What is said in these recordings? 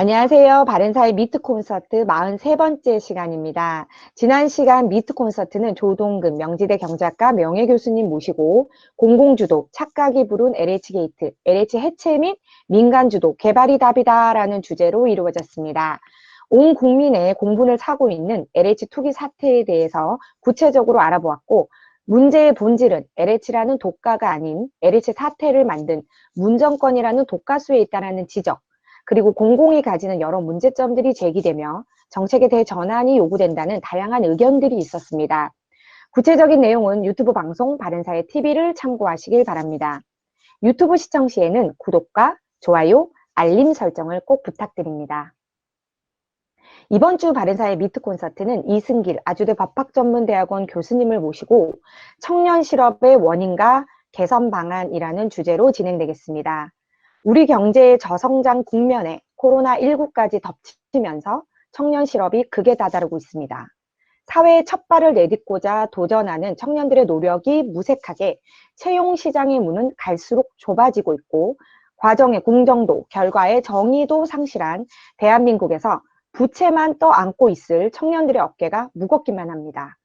안녕하세요. 바른사의 미트 콘서트 43번째 시간입니다. 지난 시간 미트 콘서트는 조동근 명지대 경제학과 명예교수님 모시고 공공주도, 착각이 부른 LH게이트, LH 해체 및 민간주도, 개발이 답이다라는 주제로 이루어졌습니다. 온 국민의 공분을 사고 있는 LH 투기 사태에 대해서 구체적으로 알아보았고 문제의 본질은 LH라는 독가가 아닌 LH 사태를 만든 문정권이라는 독가수에 있다는 지적, 그리고 공공이 가지는 여러 문제점들이 제기되며 정책에 대해 전환이 요구된다는 다양한 의견들이 있었습니다. 구체적인 내용은 유튜브 방송 바른사의 TV를 참고하시길 바랍니다. 유튜브 시청 시에는 구독과 좋아요, 알림 설정을 꼭 부탁드립니다. 이번 주 바른사의 미트 콘서트는 이승길 아주대 법학전문대학원 교수님을 모시고 청년 실업의 원인과 개선 방안이라는 주제로 진행되겠습니다. 우리 경제의 저성장 국면에 코로나19까지 덮치면서 청년 실업이 극에 다다르고 있습니다. 사회의 첫 발을 내딛고자 도전하는 청년들의 노력이 무색하게 채용 시장의 문은 갈수록 좁아지고 있고 과정의 공정도, 결과의 정의도 상실한 대한민국에서 부채만 떠안고 있을 청년들의 어깨가 무겁기만 합니다.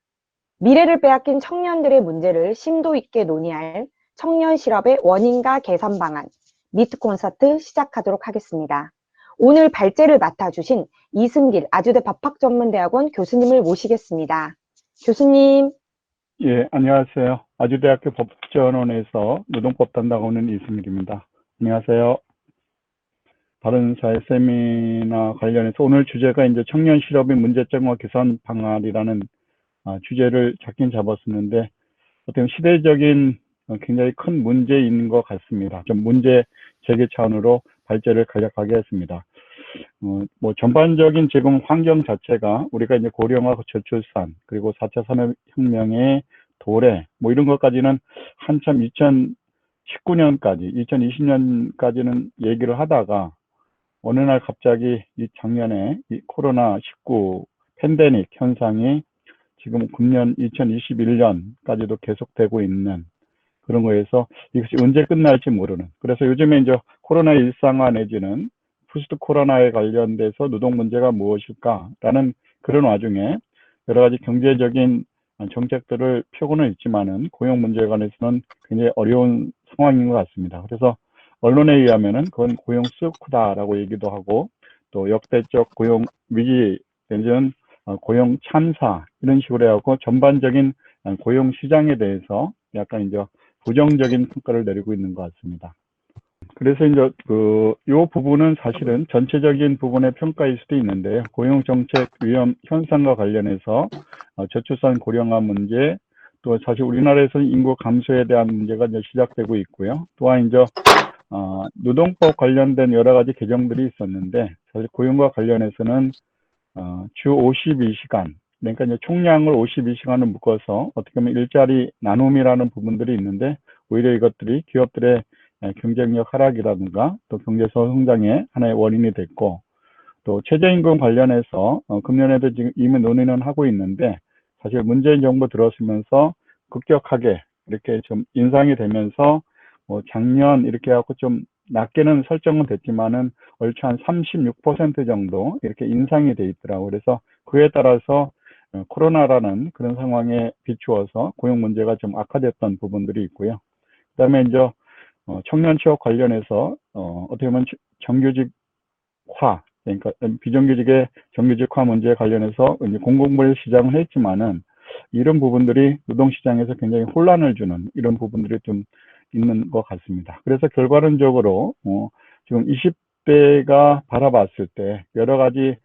미래를 빼앗긴 청년들의 문제를 심도 있게 논의할 청년 실업의 원인과 개선 방안, 미트 콘서트 시작하도록 하겠습니다. 오늘 발제를 맡아주신 이승길 아주대 법학전문대학원 교수님을 모시겠습니다. 교수님. 예, 안녕하세요. 아주대학교 법전원에서 노동법 담당하는 이승길입니다. 안녕하세요. 바른사회 세미나 관련해서 오늘 주제가 이제 청년 실업의 문제점과 개선 방안이라는 주제를 잡긴 잡았었는데 어떻게 시대적인 굉장히 큰 문제인 것 같습니다. 좀 문제 제기 차원으로 발제를 간략하게 했습니다. 뭐 전반적인 지금 환경 자체가 우리가 이제 고령화 저출산 그리고 4차 산업혁명의 도래 뭐 이런 것까지는 한참 2019년까지 2020년까지는 얘기를 하다가 어느 날 갑자기 이 작년에 이 코로나19 팬데믹 현상이 지금 금년 2021년까지도 계속되고 있는 그런 거에서 이것이 언제 끝날지 모르는, 그래서 요즘에 이제 코로나 일상화 내지는 포스트 코로나에 관련돼서 노동 문제가 무엇일까라는 그런 와중에 여러 가지 경제적인 정책들을 펴고는 있지만은 고용 문제에 관해서는 굉장히 어려운 상황인 것 같습니다. 그래서 언론에 의하면은 그건 고용 스쿠다라고 얘기도 하고 또 역대적 고용 위기 내지는 고용 참사 이런 식으로 해갖고 전반적인 고용 시장에 대해서 약간 이제 부정적인 평가를 내리고 있는 것 같습니다. 그래서 이제 요 부분은 사실은 전체적인 부분의 평가일 수도 있는데요. 고용 정책 위험 현상과 관련해서 저출산 고령화 문제, 또 사실 우리나라에서는 인구 감소에 대한 문제가 이제 시작되고 있고요. 또한 이제 노동법 관련된 여러 가지 개정들이 있었는데 사실 고용과 관련해서는 주 52시간, 그러니까 이제 총량을 52시간을 묶어서 어떻게 보면 일자리 나눔이라는 부분들이 있는데 오히려 이것들이 기업들의 경쟁력 하락이라든가 또 경제 성장의 하나의 원인이 됐고, 또 최저임금 관련해서 금년에도 지금 이미 논의는 하고 있는데 사실 문재인 정부 들어서면서 급격하게 이렇게 좀 인상이 되면서 뭐 작년 이렇게 해갖고 좀 낮게는 설정은 됐지만은 얼추 한 36% 정도 이렇게 인상이 돼 있더라고요. 그래서 그에 따라서 코로나라는 그런 상황에 비추어서 고용 문제가 좀 악화됐던 부분들이 있고요. 그다음에 이제 청년 취업 관련해서 어떻게 보면 정규직화, 그러니까 비정규직의 정규직화 문제에 관련해서 이제 공공부를 시작을 했지만은 이런 부분들이 노동시장에서 굉장히 혼란을 주는 이런 부분들이 좀 있는 것 같습니다. 그래서 결과론적으로 지금 20대가 바라봤을 때 여러 가지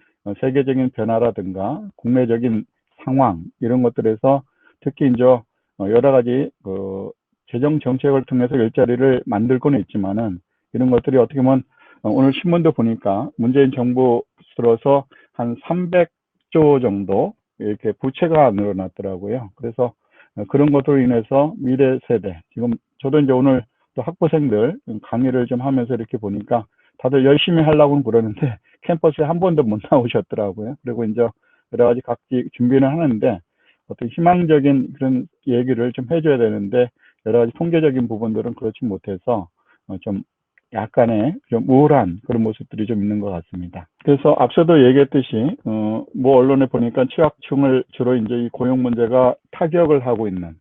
세계적인 변화라든가 국내적인 상황 이런 것들에서 특히 이제 여러 가지 재정 정책을 통해서 일자리를 만들고는 있지만은 이런 것들이 어떻게 보면 오늘 신문도 보니까 문재인 정부 들어서 한 300조 정도 이렇게 부채가 늘어났더라고요. 그래서 그런 것으로 인해서 미래 세대, 지금 저도 이제 오늘 또 학부생들 강의를 좀 하면서 이렇게 보니까 다들 열심히 하려고는 그러는데 캠퍼스에 한 번도 못 나오셨더라고요. 그리고 이제 여러 가지 각기 준비는 하는데 어떤 희망적인 그런 얘기를 좀 해줘야 되는데 여러 가지 통계적인 부분들은 그렇지 못해서 좀 약간의 좀 우울한 그런 모습들이 좀 있는 것 같습니다. 그래서 앞서도 얘기했듯이 뭐 언론에 보니까 취약층을 주로 이제 이 고용 문제가 타격을 하고 있는,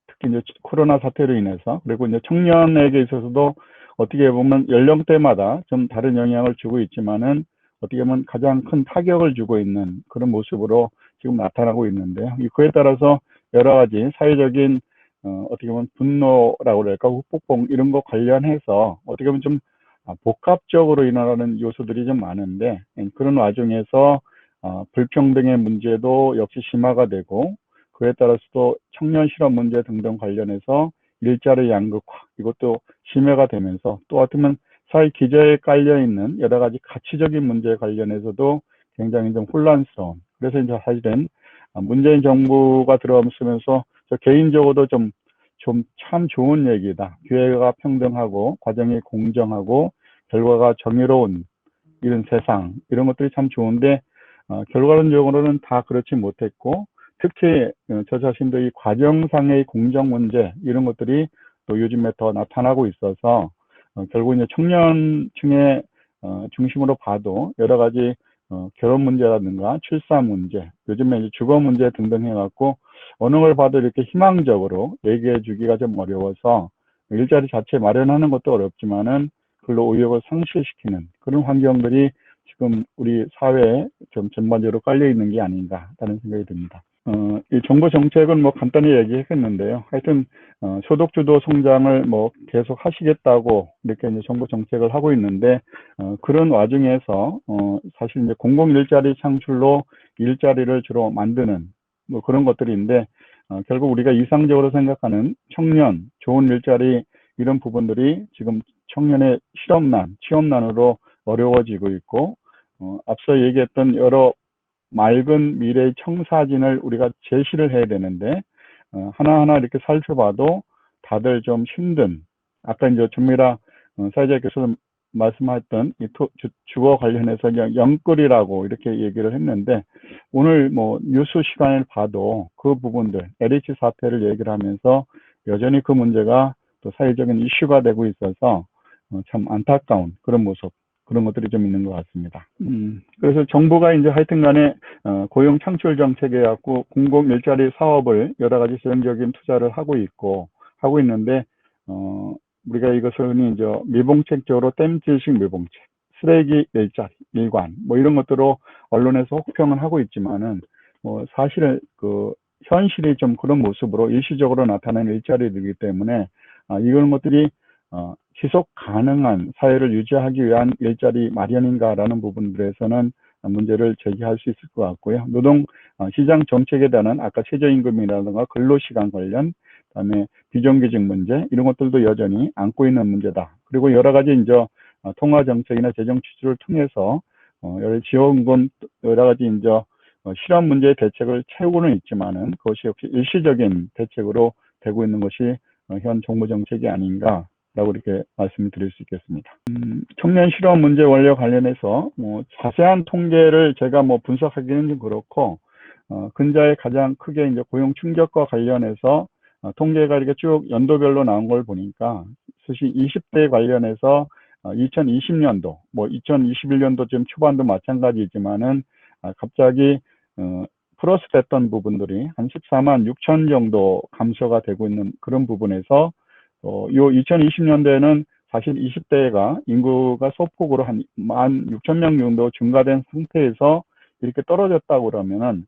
특히 이제 코로나 사태로 인해서, 그리고 이제 청년에게 있어서도 어떻게 보면 연령대마다 좀 다른 영향을 주고 있지만은 어떻게 보면 가장 큰 타격을 주고 있는 그런 모습으로 지금 나타나고 있는데요. 그에 따라서 여러 가지 사회적인 어떻게 보면 분노라고 그럴까, 후폭풍 이런 거 관련해서 어떻게 보면 좀 복합적으로 일어나는 요소들이 좀 많은데, 그런 와중에서 불평등의 문제도 역시 심화가 되고, 그에 따라서도 청년 실업 문제 등등 관련해서 일자리 양극화 이것도 심해가 되면서, 또 어쩌면 사회 기저에 깔려 있는 여러 가지 가치적인 문제 관련해서도 굉장히 좀 혼란스러운, 그래서 이제 사실은 문재인 정부가 들어오면서 저 개인적으로도 좀 참 좋은 얘기다. 기회가 평등하고 과정이 공정하고 결과가 정의로운 이런 세상, 이런 것들이 참 좋은데 결과론적으로는 다 그렇지 못했고, 특히 저 자신도 이 과정상의 공정 문제 이런 것들이 또 요즘에 더 나타나고 있어서 결국 이제 청년층의 중심으로 봐도 여러 가지 결혼 문제라든가 출산 문제, 요즘에 이제 주거 문제 등등 해갖고 어느 걸 봐도 이렇게 희망적으로 얘기해 주기가 좀 어려워서, 일자리 자체 마련하는 것도 어렵지만은 근로 의욕을 상실시키는 그런 환경들이 지금 우리 사회에 좀 전반적으로 깔려 있는 게 아닌가 하는 생각이 듭니다. 이 정부 정책은 뭐 간단히 얘기했는데요. 하여튼 소득주도 성장을 뭐 계속 하시겠다고 이렇게 이제 정부 정책을 하고 있는데, 그런 와중에서 사실 이제 공공 일자리 창출로 일자리를 주로 만드는 뭐 그런 것들인데, 결국 우리가 이상적으로 생각하는 청년, 좋은 일자리 이런 부분들이 지금 청년의 실업난, 취업난으로 어려워지고 있고, 앞서 얘기했던 여러 맑은 미래의 청사진을 우리가 제시를 해야 되는데, 하나하나 이렇게 살펴봐도 다들 좀 힘든, 아까 이제 전미라 사회자께서 말씀하셨던 이 주거 관련해서 영끌이라고 이렇게 얘기를 했는데, 오늘 뭐 뉴스 시간을 봐도 그 부분들, LH 사태를 얘기를 하면서 여전히 그 문제가 또 사회적인 이슈가 되고 있어서 참 안타까운 그런 모습, 그런 것들이 좀 있는 것 같습니다. 그래서 정부가 이제 하여튼 간에 고용 창출 정책에 갖고 공공 일자리 사업을 여러 가지 재정적인 투자를 하고 있는데, 우리가 이것을 흔히 이제 밀봉책적으로 땜질식 밀봉책, 쓰레기 일자리, 일관 뭐 이런 것들로 언론에서 혹평을 하고 있지만은, 뭐 사실 그 현실이 좀 그런 모습으로 일시적으로 나타나는 일자리들이기 때문에 이런 것들이 지속 가능한 사회를 유지하기 위한 일자리 마련인가라는 부분들에서는 문제를 제기할 수 있을 것 같고요. 노동 시장 정책에 대한 아까 최저임금이라든가 근로시간 관련, 그다음에 비정규직 문제 이런 것들도 여전히 안고 있는 문제다. 그리고 여러 가지 이제 통화 정책이나 재정 지출을 통해서 여러 지원금 여러 가지 이제 실업 문제 대책을 채우고는 있지만은 그것이 역시 일시적인 대책으로 되고 있는 것이 현 정부 정책이 아닌가 라고 이렇게 말씀을 드릴 수 있겠습니다. 청년 실업 문제 원료 관련해서 뭐 자세한 통계를 제가 뭐 분석하기는 좀 그렇고, 근자에 가장 크게 이제 고용 충격과 관련해서 통계가 이렇게 쭉 연도별로 나온 걸 보니까, 사실 20대 관련해서 2020년도, 뭐 2021년도 지금 초반도 마찬가지지만은 갑자기 플러스 됐던 부분들이 한 14만 6천 정도 감소가 되고 있는 그런 부분에서, 요 2020년대에는 사실 20대가 인구가 소폭으로 한 16,000명 정도 증가된 상태에서 이렇게 떨어졌다고 그러면은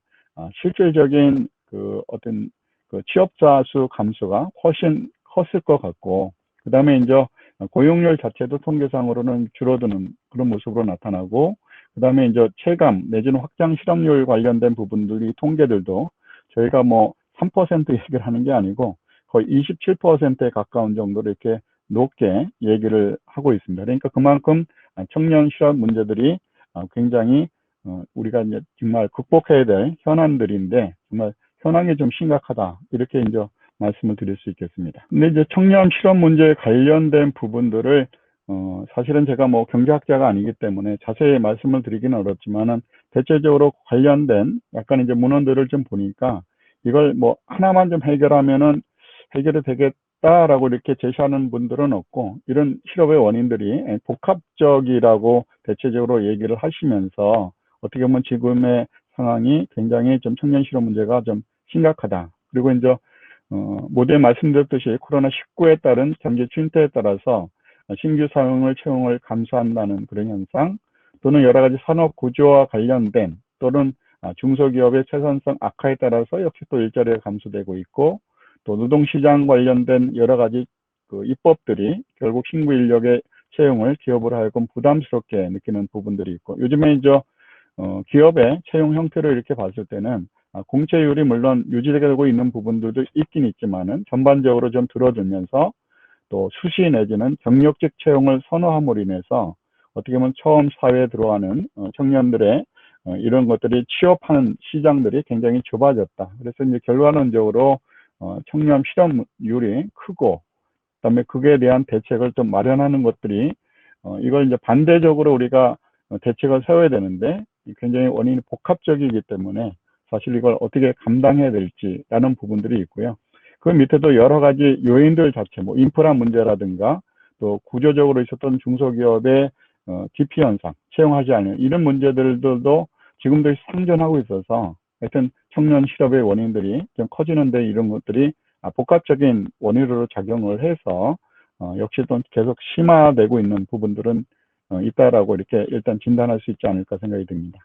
실질적인 그 어떤 그 취업자 수 감소가 훨씬 컸을 것 같고, 그 다음에 이제 고용률 자체도 통계상으로는 줄어드는 그런 모습으로 나타나고, 그 다음에 이제 체감 내지는 확장 실업률 관련된 부분들이 통계들도 저희가 뭐 3% 얘기를 하는 게 아니고 거의 27%에 가까운 정도로 이렇게 높게 얘기를 하고 있습니다. 그러니까 그만큼 청년 실업 문제들이 굉장히 우리가 이제 정말 극복해야 될 현안들인데, 정말 현황이 좀 심각하다 이렇게 이제 말씀을 드릴 수 있겠습니다. 근데 이제 청년 실업 문제에 관련된 부분들을 사실은 제가 뭐 경제학자가 아니기 때문에 자세히 말씀을 드리기는 어렵지만은, 대체적으로 관련된 약간 이제 문헌들을 좀 보니까 이걸 뭐 하나만 좀 해결하면은 해결이 되겠다 없다라고 이렇게 제시하는 분들은 없고, 이런 실업의 원인들이 복합적이라고 대체적으로 얘기를 하시면서 어떻게 보면 지금의 상황이 굉장히 좀 청년 실업 문제가 좀 심각하다. 그리고 이제 모두에 말씀드렸듯이 코로나19에 따른 경제 침체에 따라서 신규 사용을 채용을 감소한다는 그런 현상, 또는 여러 가지 산업 구조와 관련된, 또는 중소기업의 생산성 악화에 따라서 역시 또 일자리가 감소되고 있고, 또 노동시장 관련된 여러 가지 그 입법들이 결국 신규 인력의 채용을 기업으로 하여금 부담스럽게 느끼는 부분들이 있고, 요즘에 이제 기업의 채용 형태를 이렇게 봤을 때는 공채율이 물론 유지되고 있는 부분들도 있긴 있지만은 전반적으로 좀 줄어들면서, 또 수시 내지는 경력직 채용을 선호함으로 인해서 어떻게 보면 처음 사회에 들어가는 청년들의 이런 것들이 취업하는 시장들이 굉장히 좁아졌다. 그래서 이제 결과론적으로 청년 실업률이 크고, 그다음에 그에 대한 대책을 좀 마련하는 것들이 이걸 이제 반대적으로 우리가 대책을 세워야 되는데 굉장히 원인이 복합적이기 때문에 사실 이걸 어떻게 감당해야 될지라는 부분들이 있고요. 그 밑에도 여러 가지 요인들 자체, 뭐 인프라 문제라든가 또 구조적으로 있었던 중소기업의 기피 현상, 채용하지 않는 이런 문제들도 지금도 상존하고 있어서 하여튼 청년 실업의 원인들이 좀 커지는데, 이런 것들이 복합적인 원인으로 작용을 해서 역시 또 계속 심화되고 있는 부분들은 있다라고 이렇게 일단 진단할 수 있지 않을까 생각이 듭니다.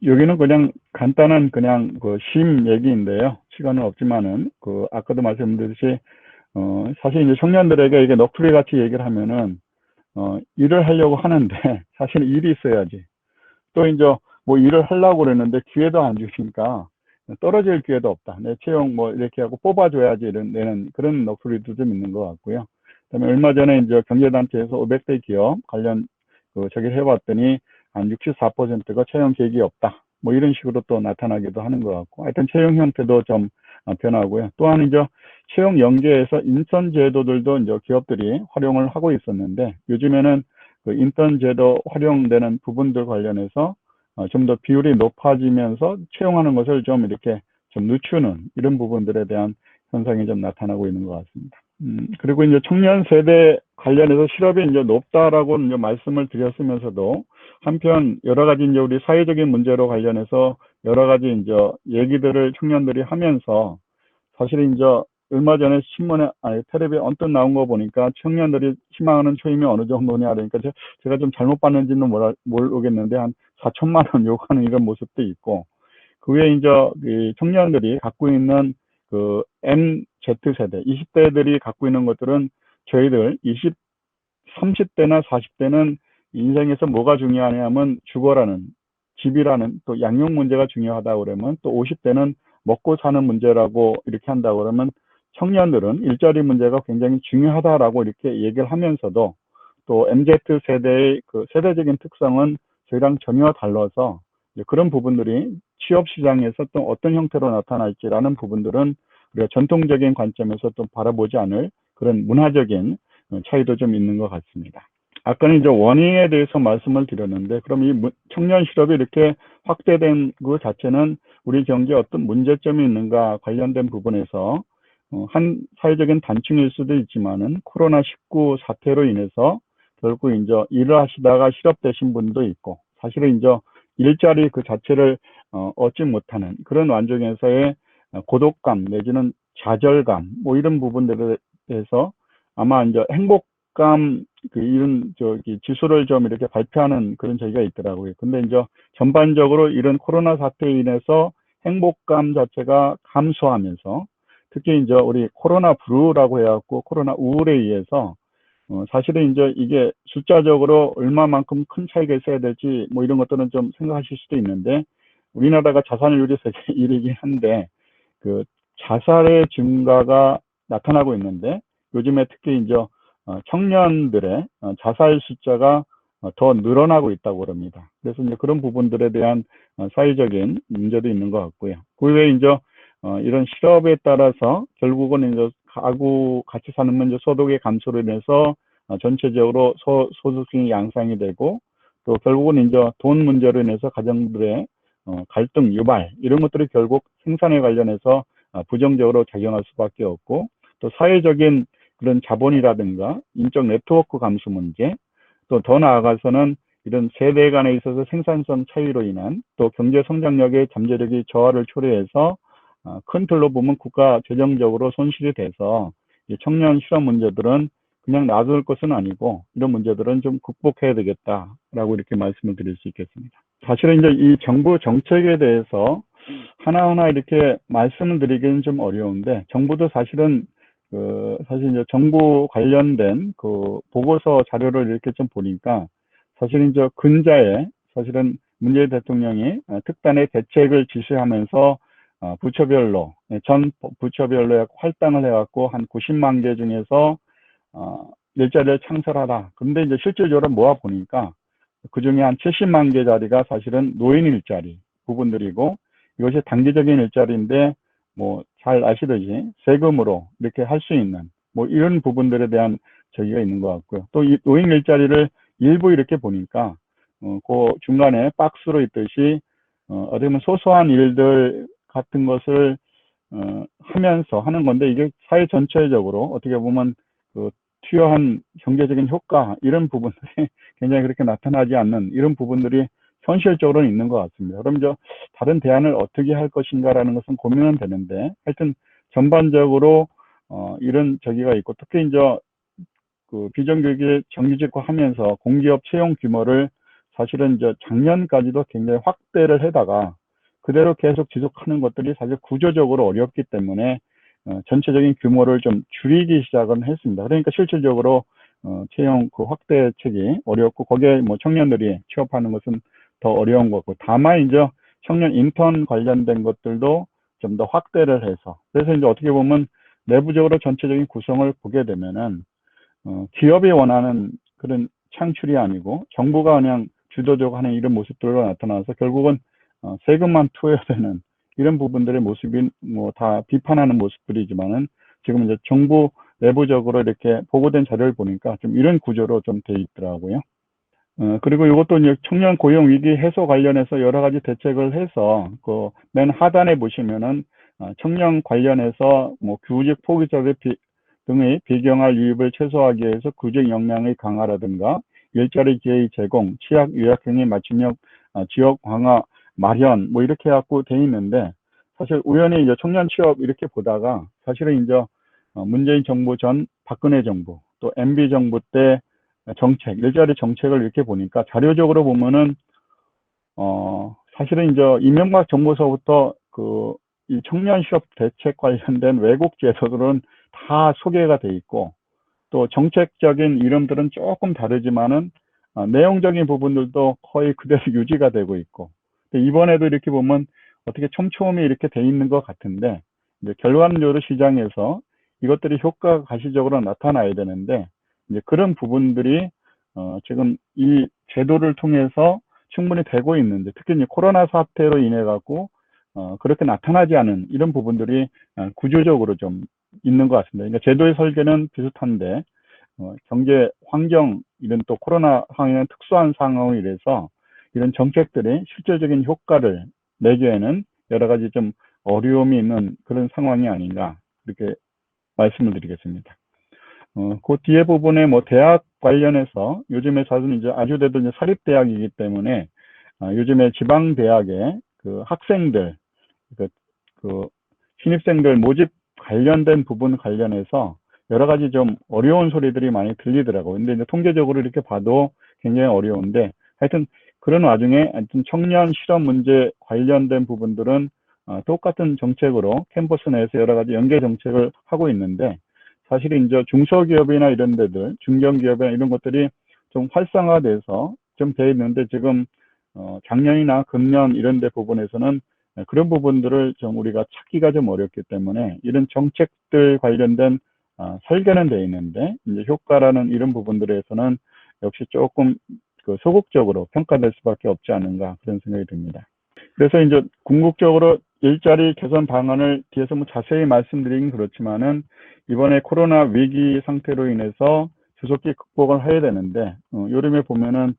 여기는 그냥 간단한 그냥 그 심 얘기인데요. 시간은 없지만은 그 아까도 말씀드렸듯이 사실 이제 청년들에게 이게 너클리 같이 얘기를 하면은 일을 하려고 하는데 사실 일이 있어야지. 또 이제 뭐 일을 하려고 그러는데 기회도 안 주시니까 떨어질 기회도 없다. 내 채용 뭐 이렇게 하고 뽑아줘야지 이런 그런 너클리도 좀 있는 것 같고요. 그다음에 얼마 전에 이제 경제단체에서 500대 기업 관련 저기를 해봤더니 한 64%가 채용 계획이 없다. 뭐 이런 식으로 또 나타나기도 하는 것 같고, 하여튼 채용 형태도 좀 변하고요. 또한 이제 채용 연계에서 인턴 제도들도 이제 기업들이 활용을 하고 있었는데, 요즘에는 그 인턴 제도 활용되는 부분들 관련해서 좀 더 비율이 높아지면서 채용하는 것을 좀 이렇게 좀 늦추는 이런 부분들에 대한 현상이 좀 나타나고 있는 것 같습니다. 그리고 이제 청년 세대 관련해서 실업이 이제 높다라고 이제 말씀을 드렸으면서도, 한편 여러 가지 이제 우리 사회적인 문제로 관련해서 여러 가지 이제 얘기들을 청년들이 하면서, 사실 이제 얼마 전에 신문에 텔레비에 언뜻 나온 거 보니까 청년들이 희망하는 초임이 어느 정도냐, 그러니까 제가 좀 잘못 봤는지는 모르겠는데 한 4천만 원 요구하는 이런 모습도 있고, 그 외에 이제 그 청년들이 갖고 있는 그 MZ세대, 20대들이 갖고 있는 것들은 저희들 30대나 40대는 인생에서 뭐가 중요하냐면 주거라는, 집이라는, 또 양육 문제가 중요하다고 그러면, 또 50대는 먹고 사는 문제라고 이렇게 한다고 그러면, 청년들은 일자리 문제가 굉장히 중요하다라고 이렇게 얘기를 하면서도, 또 MZ세대의 그 세대적인 특성은 저희랑 전혀 달라서 그런 부분들이 취업 시장에서 또 어떤 형태로 나타날지라는 부분들은 우리가 전통적인 관점에서 또 바라보지 않을 그런 문화적인 차이도 좀 있는 것 같습니다. 아까는 이제 원인에 대해서 말씀을 드렸는데, 그럼 이 청년 실업이 이렇게 확대된 그 자체는 우리 경제에 어떤 문제점이 있는가 관련된 부분에서 한 사회적인 단층일 수도 있지만은 코로나19 사태로 인해서 결국 이제 일을 하시다가 실업되신 분도 있고, 사실은 이제 일자리 그 자체를 얻지 못하는 그런 완전에서의 고독감 내지는 좌절감, 뭐 이런 부분들에 대해서 아마 이제 행복감 이런 지수를 좀 이렇게 발표하는 그런 저희가 있더라고요. 근데 이제 전반적으로 이런 코로나 사태에 인해서 행복감 자체가 감소하면서, 특히 이제 우리 코로나 블루라고 해갖고 코로나 우울에 의해서 사실은 이제 이게 숫자적으로 얼마만큼 큰 차이가 있어야 될지 뭐 이런 것들은 좀 생각하실 수도 있는데, 우리나라가 자살률이 세계 1위긴 한데 그 자살의 증가가 나타나고 있는데, 요즘에 특히 이제 청년들의 자살 숫자가 더 늘어나고 있다고 그럽니다. 그래서 이제 그런 부분들에 대한 사회적인 문제도 있는 것 같고요. 그 외에 이제 이런 실업에 따라서 결국은 이제 가구 같이 사는 문제, 소득의 감소로 인해서 전체적으로 소득이 양상이 되고, 또 결국은 이제 돈 문제로 인해서 가정들의 갈등 유발 이런 것들이 결국 생산에 관련해서 부정적으로 작용할 수밖에 없고, 또 사회적인 그런 자본이라든가 인적 네트워크 감소 문제, 또 더 나아가서는 이런 세대 간에 있어서 생산성 차이로 인한 또 경제 성장력의 잠재력이 저하를 초래해서 큰 틀로 보면 국가 재정적으로 손실이 돼서 이 청년 실업 문제들은 그냥 놔둘 것은 아니고 이런 문제들은 좀 극복해야 되겠다라고 이렇게 말씀을 드릴 수 있겠습니다. 사실은 이제 이 정부 정책에 대해서 하나하나 이렇게 말씀을 드리기는 좀 어려운데 정부도 사실은 사실 이제 정부 관련된 그 보고서 자료를 이렇게 좀 보니까 사실은 이제 근자에 사실은 문재인 대통령이 특단의 대책을 지시하면서 부처별로 전 부처별로 할당을 해갖고 한 90만 개 중에서 일자리를 창설하라. 근데 이제 실질적으로 모아 보니까 그 중에 한 70만 개짜리가 사실은 노인 일자리 부분들이고 이것이 단기적인 일자리인데 뭐 잘 아시듯이 세금으로 이렇게 할 수 있는 뭐 이런 부분들에 대한 저기가 있는 것 같고요. 또 이 노인 일자리를 일부 이렇게 보니까 그 중간에 박스로 있듯이 어떻게 보면 소소한 일들 같은 것을 하면서 하는 건데 이게 사회 전체적으로 어떻게 보면 그 투여한 경제적인 효과 이런 부분들이 굉장히 그렇게 나타나지 않는 이런 부분들이 현실적으로는 있는 것 같습니다. 그럼 다른 대안을 어떻게 할 것인가라는 것은 고민은 되는데 하여튼 전반적으로 이런 저기가 있고 특히 이제 그 비정규직 정규직화하면서 공기업 채용 규모를 사실은 이제 작년까지도 굉장히 확대를 해다가 그대로 계속 지속하는 것들이 사실 구조적으로 어렵기 때문에 전체적인 규모를 좀 줄이기 시작은 했습니다. 그러니까 실질적으로 채용 그 확대책이 어렵고 거기에 뭐 청년들이 취업하는 것은 더 어려운 거고 다만 이제 청년 인턴 관련된 것들도 좀 더 확대를 해서 그래서 이제 어떻게 보면 내부적으로 전체적인 구성을 보게 되면은 기업이 원하는 그런 창출이 아니고 정부가 그냥 주도적으로 하는 이런 모습들로 나타나서 결국은 세금만 투여되는 이런 부분들의 모습이 뭐 다 비판하는 모습들이지만은 지금 이제 정부 내부적으로 이렇게 보고된 자료를 보니까 좀 이런 구조로 좀 돼 있더라고요. 그리고 이것도 이제 청년 고용 위기 해소 관련해서 여러 가지 대책을 해서 그 맨 하단에 보시면은 청년 관련해서 뭐 교직 포기자들 등의 비경할 유입을 최소화하기 위해서 구직 역량의 강화라든가 일자리 기회의 제공, 취약 유학생의 맞춤형 지역 강화 마련 뭐 이렇게 해갖고 돼 있는데 사실 우연히 이제 청년 취업 이렇게 보다가 사실은 이제 문재인 정부 전 박근혜 정부 또 MB 정부 때 정책, 일자리 정책을 이렇게 보니까 자료적으로 보면은 사실은 이제 이명박 정부서부터 이 청년 취업 대책 관련된 왜곡 제도들은 다 소개가 돼 있고 또 정책적인 이름들은 조금 다르지만은 내용적인 부분들도 거의 그대로 유지가 되고 있고 이번에도 이렇게 보면 어떻게 촘촘히 이렇게 돼 있는 것 같은데 이제 결과적으로 시장에서 이것들이 효과가 가시적으로 나타나야 되는데 이제 그런 부분들이 지금 이 제도를 통해서 충분히 되고 있는데 특히 이제 코로나 사태로 인해 갖고 그렇게 나타나지 않은 이런 부분들이 구조적으로 좀 있는 것 같습니다. 그러니까 제도의 설계는 비슷한데 경제 환경 이런 또 코로나 상황이나 특수한 상황을 이래서 이런 정책들이 실질적인 효과를 내기에는 여러 가지 좀 어려움이 있는 그런 상황이 아닌가 이렇게 말씀을 드리겠습니다. 그 뒤에 부분에 뭐 대학 관련해서 요즘에 사실은 이제 아주대도 이제 사립대학이기 때문에 요즘에 지방 대학의 그 학생들 그 신입생들 모집 관련된 부분 관련해서 여러 가지 좀 어려운 소리들이 많이 들리더라고요. 근데 이제 통계적으로 이렇게 봐도 굉장히 어려운데 하여튼 그런 와중에 하여튼 청년 실업 문제 관련된 부분들은 똑같은 정책으로 캠퍼스 내에서 여러 가지 연계 정책을 하고 있는데 사실 이제 중소기업이나 이런 데들, 중견기업이나 이런 것들이 좀 활성화돼서 좀 돼 있는데 지금 작년이나 금년 이런 데 부분에서는 그런 부분들을 좀 우리가 찾기가 좀 어렵기 때문에 이런 정책들 관련된 설계는 돼 있는데 이제 효과라는 이런 부분들에서는 역시 조금 소극적으로 평가될 수밖에 없지 않은가 그런 생각이 듭니다. 그래서 이제 궁극적으로 일자리 개선 방안을 뒤에서 뭐 자세히 말씀드리긴 그렇지만은 이번에 코로나 위기 상태로 인해서 조속히 극복을 해야 되는데 요즘에 보면은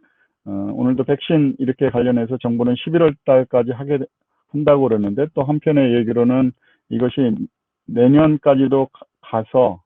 오늘도 백신 이렇게 관련해서 정부는 11월 달까지 한다고 그러는데 또 한편의 얘기로는 이것이 내년까지도 가서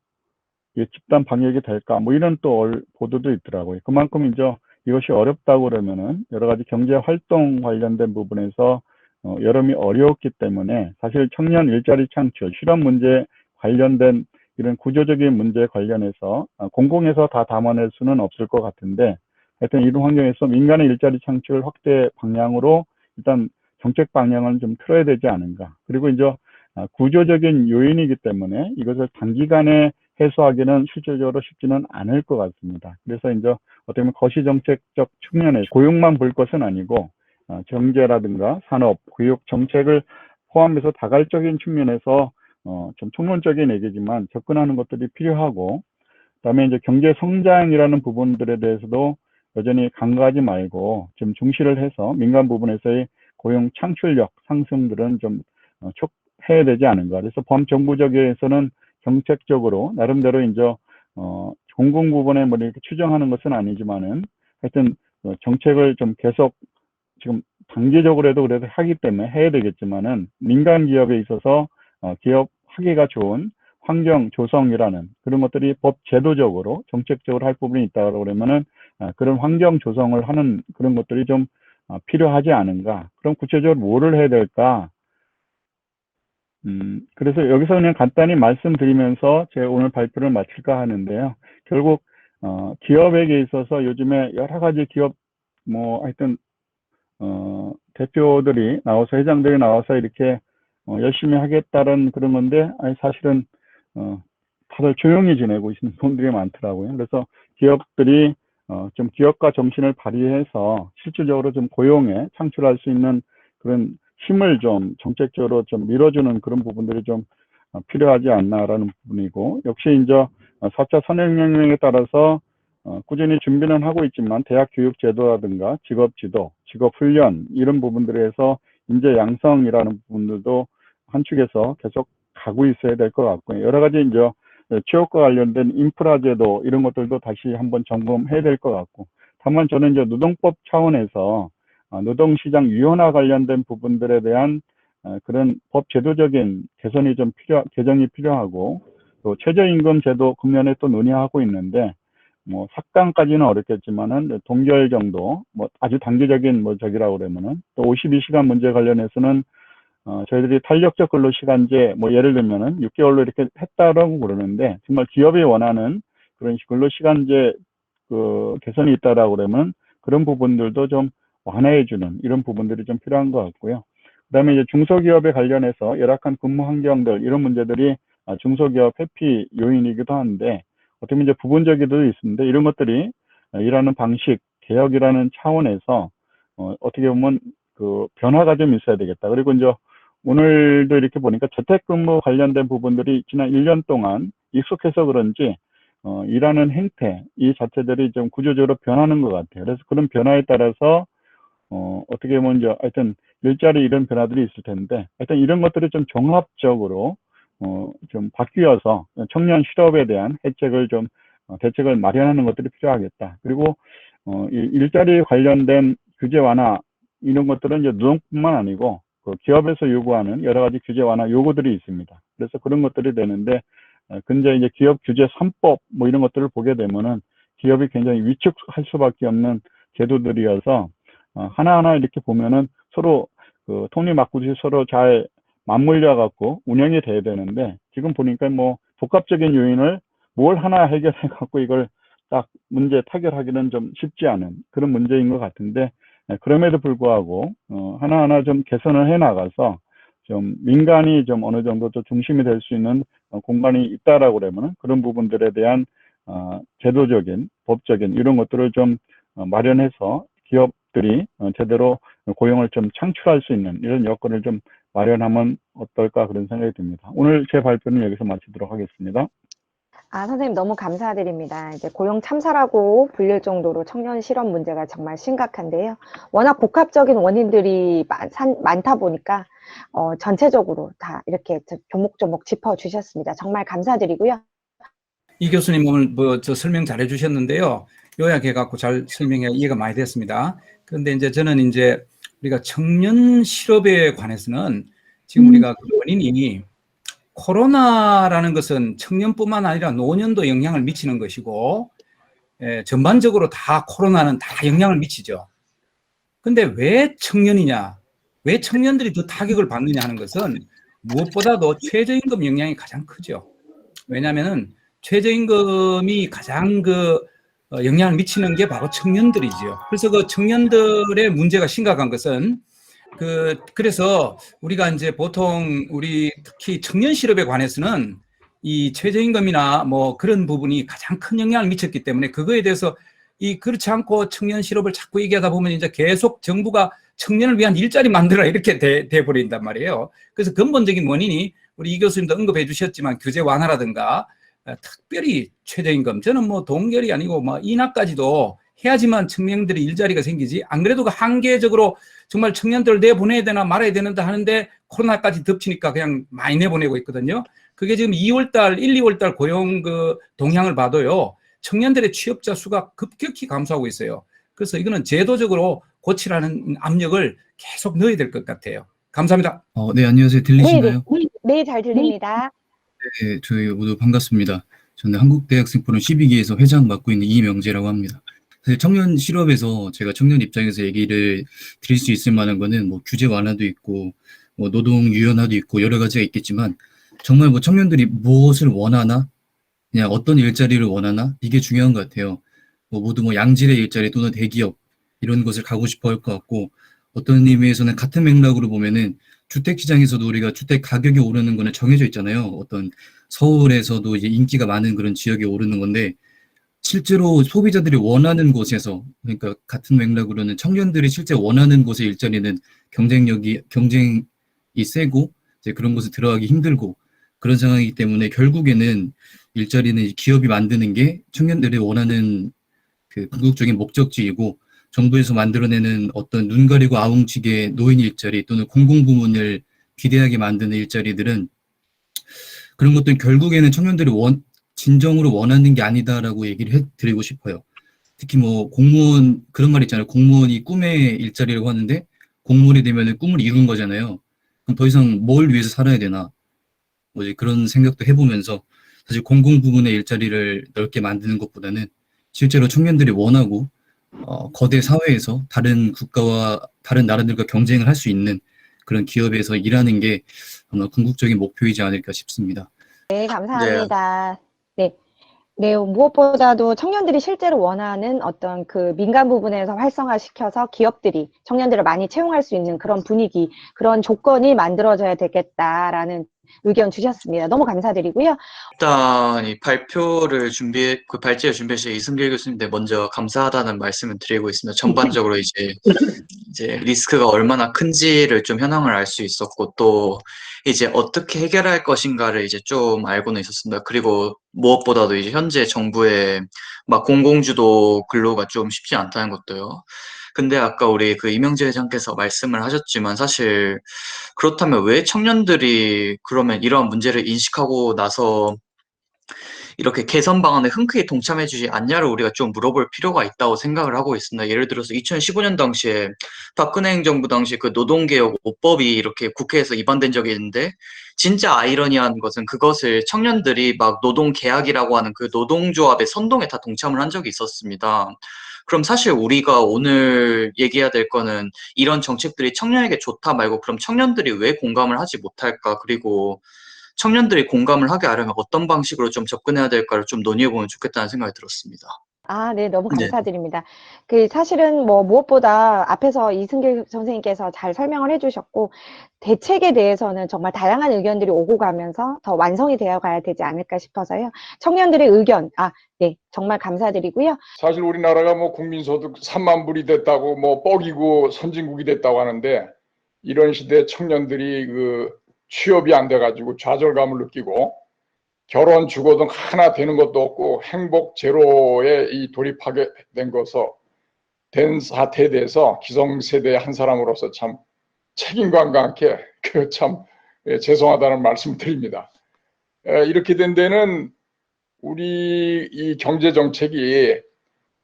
집단 방역이 될까? 뭐 이런 또 보도도 있더라고요. 그만큼 이제 이것이 어렵다고 그러면은 여러 가지 경제 활동 관련된 부분에서 여름이 어려웠기 때문에 사실 청년 일자리 창출, 실업 문제 관련된 이런 구조적인 문제 관련해서 공공에서 다 담아낼 수는 없을 것 같은데 하여튼 이런 환경에서 민간의 일자리 창출 확대 방향으로 일단 정책 방향을 좀 틀어야 되지 않은가. 그리고 이제 구조적인 요인이기 때문에 이것을 단기간에 해소하기는 실질적으로 쉽지는 않을 것 같습니다. 그래서 이제 어떻게 보면 거시정책적 측면에 고용만 볼 것은 아니고 경제라든가 산업, 교육 정책을 포함해서 다괄적인 측면에서 좀 총론적인 얘기지만 접근하는 것들이 필요하고, 그다음에 이제 경제 성장이라는 부분들에 대해서도 여전히 간과하지 말고 좀 중시를 해서 민간 부분에서의 고용 창출력 상승들은 좀 촉해야 되지 않은가. 그래서 범정부적에서는 정책적으로 나름대로 이제 공공 부분에 뭐 이렇게 추정하는 것은 아니지만은 하여튼 정책을 좀 계속 지금 단기적으로라도 그래도 하기 때문에 해야 되겠지만은 민간 기업에 있어서 기업 하기가 좋은 환경 조성이라는 그런 것들이 법 제도적으로 정책적으로 할 부분이 있다고 그러면은 그런 환경 조성을 하는 그런 것들이 좀 필요하지 않은가. 그럼 구체적으로 뭐를 해야 될까? 그래서 여기서 그냥 간단히 말씀드리면서 제 오늘 발표를 마칠까 하는데요. 결국 기업에게 있어서 요즘에 여러 가지 기업 뭐 하여튼 대표들이 나와서 회장들이 나와서 이렇게 열심히 하겠다는 그런 건데 아니 사실은 다들 조용히 지내고 있는 분들이 많더라고요. 그래서 기업들이 좀 기업가 정신을 발휘해서 실질적으로 좀 고용에 창출할 수 있는 그런 힘을 좀 정책적으로 좀 밀어주는 그런 부분들이 좀 필요하지 않나라는 부분이고, 역시 이제 4차 산업혁명에 따라서 꾸준히 준비는 하고 있지만 대학 교육 제도라든가 직업 지도, 직업 훈련 이런 부분들에서 인재 양성이라는 부분들도 한 축에서 계속 가고 있어야 될 것 같고요. 여러 가지 이제 취업과 관련된 인프라 제도 이런 것들도 다시 한번 점검해야 될 것 같고, 다만 저는 이제 노동법 차원에서 노동시장 유연화 관련된 부분들에 대한 그런 법 제도적인 개선이 좀 개정이 필요하고, 또 최저임금 제도 금년에 또 논의하고 있는데 뭐 삭감까지는 어렵겠지만은 동결 정도, 뭐 아주 단기적인 뭐 저기라고 그러면은, 또 52시간 문제 관련해서는 저희들이 탄력적 근로시간제 뭐 예를 들면은 6개월로 이렇게 했다라고 그러는데, 정말 기업이 원하는 그런 근로시간제 그 개선이 있다라고 그러면 그런 부분들도 좀 완화해주는 이런 부분들이 좀 필요한 것 같고요. 그다음에 이제 중소기업에 관련해서 열악한 근무 환경들 이런 문제들이 중소기업 회피 요인이기도 한데, 어떻게 보면 이제 부분적이도 있는데 이런 것들이 일하는 방식 개혁이라는 차원에서 어떻게 보면 그 변화가 좀 있어야 되겠다. 그리고 이제 오늘도 이렇게 보니까 재택근무 관련된 부분들이 지난 1년 동안 익숙해서 그런지 일하는 행태 이 자체들이 좀 구조적으로 변하는 것 같아요. 그래서 그런 변화에 따라서 어떻게 보면 이제 하여튼 일자리 이런 변화들이 있을 텐데, 하여튼 이런 것들이 좀 종합적으로 좀 바뀌어서 청년 실업에 대한 혜택을 좀 대책을 마련하는 것들이 필요하겠다. 그리고 일자리 관련된 규제 완화 이런 것들은 이제 노동뿐만 아니고 그 기업에서 요구하는 여러 가지 규제 완화 요구들이 있습니다. 그래서 그런 것들이 되는데, 근데 이제 기업 규제 3법 뭐 이런 것들을 보게 되면은 기업이 굉장히 위축할 수밖에 없는 제도들이어서 하나하나 이렇게 보면은 서로 그 톱니바퀴듯이 서로 잘 맞물려 갖고 운영이 돼야 되는데, 지금 보니까 뭐 복합적인 요인을 뭘 하나 해결해 갖고 이걸 딱 문제 타결하기는 좀 쉽지 않은 그런 문제인 것 같은데, 그럼에도 불구하고 하나하나 좀 개선을 해 나가서 좀 민간이 좀 어느 정도 또 중심이 될 수 있는 공간이 있다라고 그러면 그런 부분들에 대한 제도적인 법적인 이런 것들을 좀 마련해서 기업들이 제대로 고용을 좀 창출할 수 있는 이런 여건을 좀 마련하면 어떨까 그런 생각이 듭니다. 오늘 제 발표는 여기서 마치도록 하겠습니다. 선생님 너무 감사드립니다. 이제 고용 참사라고 불릴 정도로 청년 실업 문제가 정말 심각한데요. 워낙 복합적인 원인들이 많다 보니까 전체적으로 다 이렇게 조목조목 짚어주셨습니다. 정말 감사드리고요. 이 교수님 오늘 뭐 저 설명 잘 해주셨는데요. 요약해갖고 잘 설명해 이해가 많이 됐습니다. 그런데 이제 저는 이제 우리가 청년 실업에 관해서는 지금 우리가 그 원인이 코로나라는 것은 청년뿐만 아니라 노년도 영향을 미치는 것이고, 전반적으로 다 코로나는 다 영향을 미치죠. 근데 왜 청년이냐? 왜 청년들이 더 타격을 받느냐 하는 것은 무엇보다도 최저임금 영향이 가장 크죠. 왜냐하면 최저임금이 가장 영향을 미치는 게 바로 청년들이죠. 그래서 그 청년들의 문제가 심각한 것은 그래서 우리가 이제 보통 우리 특히 청년 실업에 관해서는 이 최저임금이나 뭐 그런 부분이 가장 큰 영향을 미쳤기 때문에 그거에 대해서 그렇지 않고 청년 실업을 자꾸 얘기하다 보면 이제 계속 정부가 청년을 위한 일자리 만들어라 이렇게 돼 버린단 말이에요. 그래서 근본적인 원인이 우리 이 교수님도 언급해 주셨지만 규제 완화라든가 특별히 최저임금, 저는 뭐 동결이 아니고 뭐 인하까지도 해야지만 청년들이 일자리가 생기지, 안 그래도 그 한계적으로 정말 청년들을 내보내야 되나 말아야 되는다 하는데 코로나까지 덮치니까 그냥 많이 내보내고 있거든요. 그게 지금 2월달, 1, 2월달 고용 동향을 봐도요, 청년들의 취업자 수가 급격히 감소하고 있어요. 그래서 이거는 제도적으로 고치라는 압력을 계속 넣어야 될 것 같아요. 감사합니다. 네, 안녕하세요. 들리시나요? 네, 잘 들립니다. 네, 저희 모두 반갑습니다. 저는 한국대학생 포럼 12기에서 회장 맡고 있는 이명재라고 합니다. 사실 청년 실업에서 제가 청년 입장에서 얘기를 드릴 수 있을 만한 거는 뭐 규제 완화도 있고 뭐 노동 유연화도 있고 여러 가지가 있겠지만 정말 뭐 청년들이 무엇을 원하나, 그냥 어떤 일자리를 원하나, 이게 중요한 것 같아요. 뭐 모두 뭐 양질의 일자리 또는 대기업 이런 곳을 가고 싶어 할 것 같고, 어떤 의미에서는 같은 맥락으로 보면은 주택 시장에서도 우리가 주택 가격이 오르는 거는 정해져 있잖아요. 어떤 서울에서도 이제 인기가 많은 그런 지역에 오르는 건데, 실제로 소비자들이 원하는 곳에서, 그러니까 같은 맥락으로는 청년들이 실제 원하는 곳의 일자리는 경쟁이 세고 이제 그런 곳에 들어가기 힘들고 그런 상황이기 때문에 결국에는 일자리는 기업이 만드는 게 청년들이 원하는 그 궁극적인 목적지이고, 정부에서 만들어내는 어떤 눈 가리고 아웅치게 노인 일자리 또는 공공부문을 비대하게 만드는 일자리들은 그런 것들은 결국에는 청년들이 진정으로 원하는 게 아니다라고 얘기를 해드리고 싶어요. 특히 뭐 공무원, 그런 말 있잖아요. 공무원이 꿈의 일자리라고 하는데 공무원이 되면 꿈을 이룬 거잖아요. 그럼 더 이상 뭘 위해서 살아야 되나, 뭐지, 그런 생각도 해보면서 사실 공공부문의 일자리를 넓게 만드는 것보다는 실제로 청년들이 원하고 거대 사회에서 다른 국가와 다른 나라들과 경쟁을 할 수 있는 그런 기업에서 일하는 게 아마 궁극적인 목표이지 않을까 싶습니다. 네, 감사합니다. 네. 네, 무엇보다도 청년들이 실제로 원하는 어떤 그 민간 부분에서 활성화시켜서 기업들이 청년들을 많이 채용할 수 있는 그런 분위기, 그런 조건이 만들어져야 되겠다라는 의견 주셨습니다. 너무 감사드리고요. 일단 이 발표를 그 발제를 준비하신 이승길 교수님께 먼저 감사하다는 말씀을 드리고 있습니다. 전반적으로 이제 리스크가 얼마나 큰지를 좀 현황을 알 수 있었고, 또 이제 어떻게 해결할 것인가를 이제 좀 알고는 있었습니다. 그리고 무엇보다도 이제 현재 정부의 막 공공주도 근로가 좀 쉽지 않다는 것도요. 근데 아까 우리 그 이명재 회장께서 말씀을 하셨지만, 사실 그렇다면 왜 청년들이 그러면 이러한 문제를 인식하고 나서 이렇게 개선 방안에 흔쾌히 동참해주지 않냐를 우리가 좀 물어볼 필요가 있다고 생각을 하고 있습니다. 예를 들어서 2015년 당시에 박근혜 행정부 당시 그 노동개혁 5법이 이렇게 국회에서 입안된 적이 있는데, 진짜 아이러니한 것은 그것을 청년들이 막 노동계약이라고 하는 그 노동조합의 선동에 다 동참을 한 적이 있었습니다. 그럼 사실 우리가 오늘 얘기해야 될 거는 이런 정책들이 청년에게 좋다 말고, 그럼 청년들이 왜 공감을 하지 못할까, 그리고 청년들이 공감을 하게 하려면 어떤 방식으로 좀 접근해야 될까를 좀 논의해보면 좋겠다는 생각이 들었습니다. 네, 너무 네. 감사드립니다. 사실은 뭐 무엇보다 앞에서 이승길 선생님께서 잘 설명을 해주셨고, 대책에 대해서는 정말 다양한 의견들이 오고 가면서 더 완성이 되어 가야 되지 않을까 싶어서요. 청년들의 의견, 네, 정말 감사드리고요. 사실 우리나라가 뭐 국민소득 3만 불이 됐다고 뭐 뻑이고 선진국이 됐다고 하는데, 이런 시대에 청년들이 그 취업이 안 돼가지고 좌절감을 느끼고 결혼 주거 등 하나 되는 것도 없고 행복 제로에 돌입하게 된 사태에 대해서 기성세대의 한 사람으로서 참 책임감과 함께 참 죄송하다는 말씀을 드립니다. 이렇게 된 데는 우리 이 경제 정책이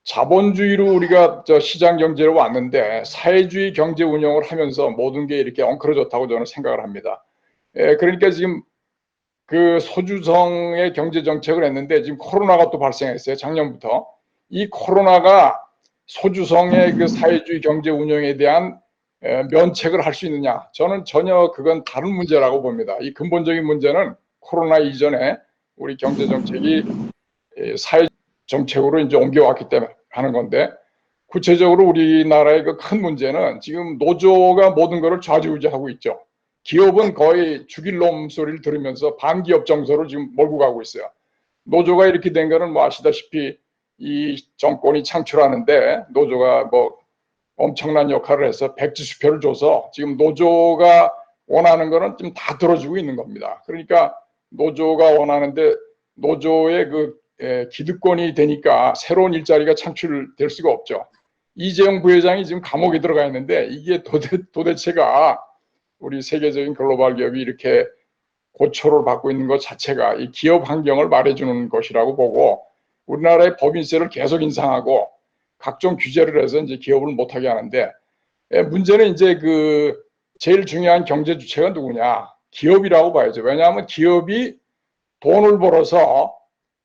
자본주의로 우리가 시장 경제로 왔는데 사회주의 경제 운영을 하면서 모든 게 이렇게 엉클어졌다고 저는 생각을 합니다. 그러니까 지금 그 소주성의 경제 정책을 했는데 지금 코로나가 또 발생했어요. 작년부터. 이 코로나가 소주성의 그 사회주의 경제 운영에 대한 면책을 할 수 있느냐? 저는 전혀 그건 다른 문제라고 봅니다. 이 근본적인 문제는 코로나 이전에 우리 경제 정책이 사회 정책으로 이제 옮겨왔기 때문에 하는 건데, 구체적으로 우리나라의 그 큰 문제는 지금 노조가 모든 것을 좌지우지하고 있죠. 기업은 거의 죽일 놈 소리를 들으면서 반기업 정서로 지금 몰고 가고 있어요. 노조가 이렇게 된 거는 뭐 아시다시피 이 정권이 창출하는데 노조가 뭐 엄청난 역할을 해서 백지수표를 줘서 지금 노조가 원하는 거는 좀 다 들어주고 있는 겁니다. 그러니까 노조가 원하는데 노조의 그 기득권이 되니까 새로운 일자리가 창출될 수가 없죠. 이재용 부회장이 지금 감옥에 들어가 있는데 이게 도대체가 우리 세계적인 글로벌 기업이 이렇게 고초를 받고 있는 것 자체가 이 기업 환경을 말해주는 것이라고 보고, 우리나라의 법인세를 계속 인상하고 각종 규제를 해서 이제 기업을 못하게 하는데, 문제는 이제 그 제일 중요한 경제 주체가 누구냐? 기업이라고 봐야죠. 왜냐하면 기업이 돈을 벌어서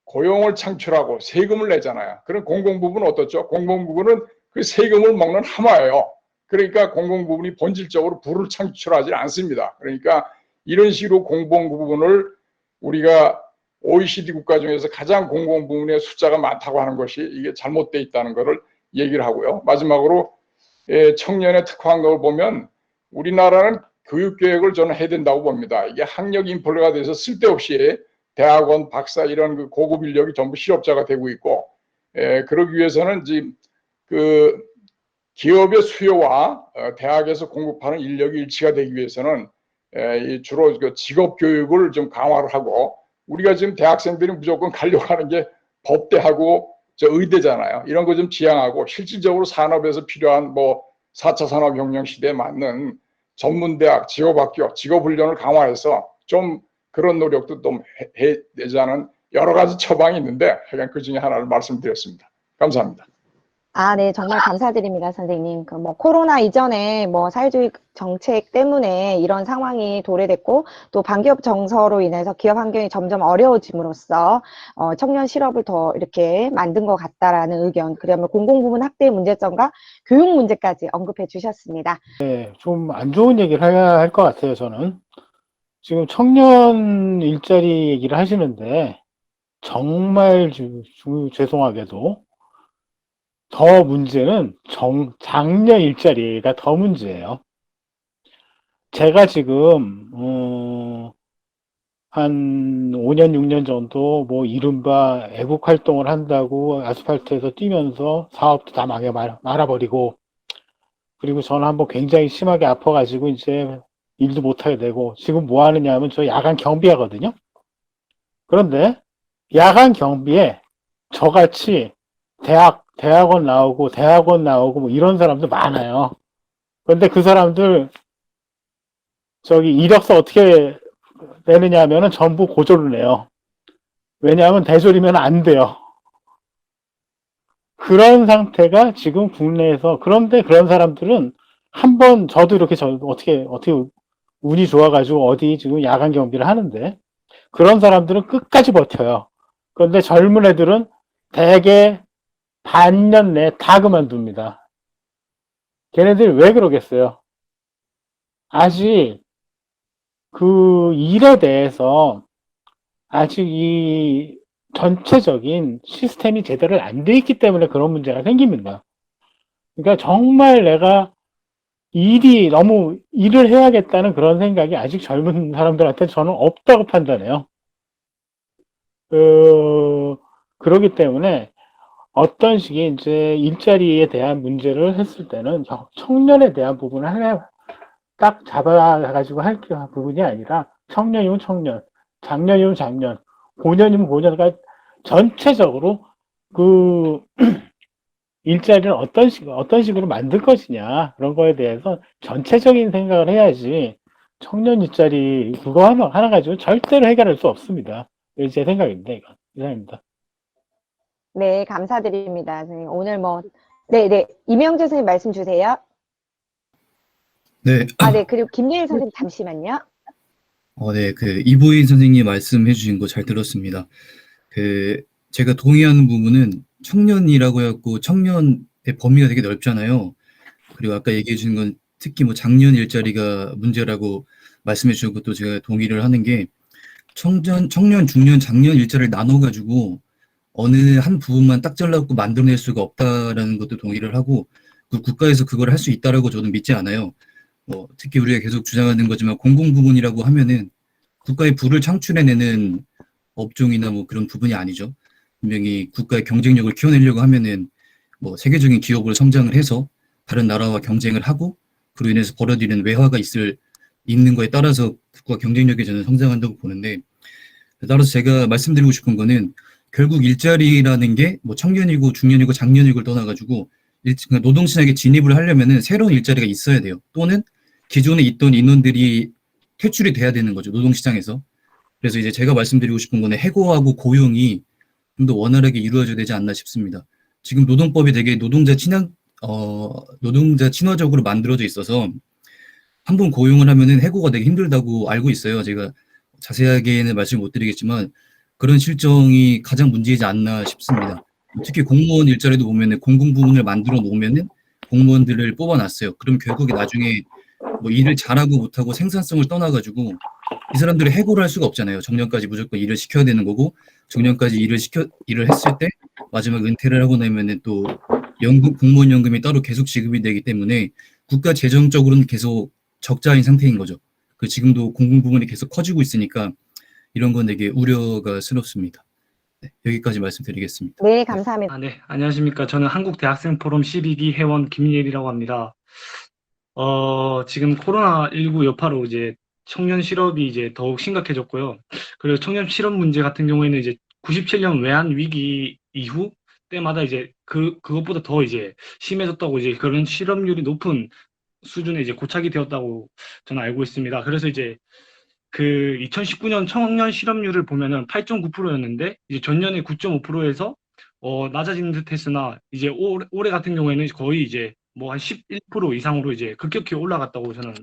고용을 창출하고 세금을 내잖아요. 그럼 공공부문은 어떻죠? 공공부문은 그 세금을 먹는 하마예요. 그러니까 공공부문이 본질적으로 부를 창출하지 않습니다. 그러니까 이런 식으로 공공부문을 우리가 OECD 국가 중에서 가장 공공부문의 숫자가 많다고 하는 것이 이게 잘못되어 있다는 것을 얘기를 하고요. 마지막으로 청년에 특화한 걸 보면 우리나라는 교육계획을 저는 해야 된다고 봅니다. 이게 학력 인플레가 돼서 쓸데없이 대학원, 박사 이런 그 고급 인력이 전부 실업자가 되고 있고, 그러기 위해서는 지금 그 기업의 수요와 대학에서 공급하는 인력이 일치가 되기 위해서는 주로 그 직업 교육을 좀 강화를 하고, 우리가 지금 대학생들이 무조건 가려고 하는 게 법대하고 저 의대잖아요. 이런 거 좀 지향하고 실질적으로 산업에서 필요한 뭐 4차 산업혁명 시대에 맞는 전문대학, 직업학교, 직업훈련을 강화해서 좀 그런 노력도 좀 해내자는 여러 가지 처방이 있는데 하여간 그 중에 하나를 말씀드렸습니다. 감사합니다. 아, 네, 정말 감사드립니다, 선생님. 그 뭐 코로나 이전에 뭐 사회주의 정책 때문에 이런 상황이 도래됐고, 또 반기업 정서로 인해서 기업 환경이 점점 어려워짐으로써 청년 실업을 더 이렇게 만든 것 같다라는 의견, 그러면 공공부문 학대 문제점과 교육 문제까지 언급해 주셨습니다. 네, 좀 안 좋은 얘기를 해야 할 것 같아요, 저는. 지금 청년 일자리 얘기를 하시는데, 정말 죄송하게도 더 문제는 장년 일자리가 더 문제예요. 제가 지금, 한 5년, 6년 정도 뭐 이른바 애국 활동을 한다고 아스팔트에서 뛰면서 사업도 다 말아버리고, 그리고 저는 한번 굉장히 심하게 아파가지고 이제 일도 못하게 되고, 지금 뭐 하느냐 하면 저 야간 경비하거든요. 그런데 야간 경비에 저같이 대학원 나오고 뭐 이런 사람들 많아요. 그런데 그 사람들 저기 이력서 어떻게 내느냐 하면은 전부 고졸을 내요. 왜냐하면 대졸이면 안 돼요. 그런 상태가 지금 국내에서. 그런데 그런 사람들은 한번 저도 이렇게 어떻게 운이 좋아가지고 어디 지금 야간 경비를 하는데, 그런 사람들은 끝까지 버텨요. 그런데 젊은 애들은 대개 반년 내에 다 그만둡니다. 걔네들이 왜 그러겠어요? 아직 그 일에 대해서 아직 이 전체적인 시스템이 제대로 안 돼 있기 때문에 그런 문제가 생깁니다. 그러니까 정말 내가 너무 일을 해야겠다는 그런 생각이 아직 젊은 사람들한테 저는 없다고 판단해요. 그러기 때문에 어떤 식의 이제 일자리에 대한 문제를 했을 때는 청년에 대한 부분을 하나 딱 잡아가지고 할 부분이 아니라, 청년이면 청년, 작년이면 작년, 고년이면 고년, 그러니까 전체적으로 그 일자리를 어떤 식으로 만들 것이냐, 그런 거에 대해서 전체적인 생각을 해야지 청년 일자리 그거 하나 가지고 절대로 해결할 수 없습니다. 이게 제 생각입니다. 이상입니다. 네, 감사드립니다, 선생님. 오늘 뭐, 네, 이명재 선생님 말씀 주세요. 네, 아, 네, 그리고 김예일 선생님 잠시만요. 네, 이보인 선생님 말씀해 주신 거 잘 들었습니다. 제가 동의하는 부분은 청년이라고 해갖고 청년의 범위가 되게 넓잖아요. 그리고 아까 얘기해 주신 건 특히 뭐 장년 일자리가 문제라고 말씀해 주신 것도 제가 동의를 하는 게 청년, 중년, 장년 일자리를 나눠가지고 어느 한 부분만 딱 잘라갖고 만들어낼 수가 없다라는 것도 동의를 하고 국가에서 그걸 할 수 있다라고 저는 믿지 않아요. 특히 우리가 계속 주장하는 거지만 공공부문이라고 하면은 국가의 부를 창출해내는 업종이나 뭐 그런 부분이 아니죠. 분명히 국가의 경쟁력을 키워내려고 하면은 뭐 세계적인 기업으로 성장을 해서 다른 나라와 경쟁을 하고 그로 인해서 벌어지는 외화가 있는 거에 따라서 국가 경쟁력이 저는 성장한다고 보는데, 따라서 제가 말씀드리고 싶은 거는 결국 일자리라는 게 뭐 청년이고 중년이고 장년이고를 떠나가지고 그러니까 노동시장에 진입을 하려면은 새로운 일자리가 있어야 돼요. 또는 기존에 있던 인원들이 퇴출이 돼야 되는 거죠, 노동시장에서. 그래서 이제 제가 말씀드리고 싶은 거는 해고하고 고용이 좀 더 원활하게 이루어져야 되지 않나 싶습니다. 지금 노동법이 되게 노동자 친화적으로 만들어져 있어서 한 번 고용을 하면은 해고가 되게 힘들다고 알고 있어요. 제가 자세하게는 말씀 못 드리겠지만 그런 실정이 가장 문제이지 않나 싶습니다. 특히 공무원 일자리도 보면은 공공부문을 만들어 놓으면은 공무원들을 뽑아놨어요. 그럼 결국에 나중에 뭐 일을 잘하고 못하고 생산성을 떠나가지고 이 사람들을 해고를 할 수가 없잖아요. 정년까지 무조건 일을 시켜야 되는 거고, 정년까지 일을 했을 때 마지막 은퇴를 하고 나면은 또 공무원 연금이 따로 계속 지급이 되기 때문에 국가 재정적으로는 계속 적자인 상태인 거죠. 지금도 공공부문이 계속 커지고 있으니까 이런 건 되게 우려가 스럽습니다. 네, 여기까지 말씀드리겠습니다. 네, 감사합니다. 네, 안녕하십니까. 저는 한국대학생포럼 12기 회원 김예리라고 합니다. 지금 코로나19 여파로 이제 청년 실업이 이제 더욱 심각해졌고요. 그리고 청년 실업 문제 같은 경우에는 이제 97년 외환 위기 이후 때마다 이제 그것보다 더 이제 심해졌다고, 이제 그런 실업률이 높은 수준에 이제 고착이 되었다고 저는 알고 있습니다. 그래서 이제 2019년 청년 실업률을 보면은 8.9%였는데 이제 전년에 9.5%에서 낮아진 듯 했으나 이제 올해 같은 경우에는 거의 이제 뭐 한 11% 이상으로 이제 급격히 올라갔다고 저는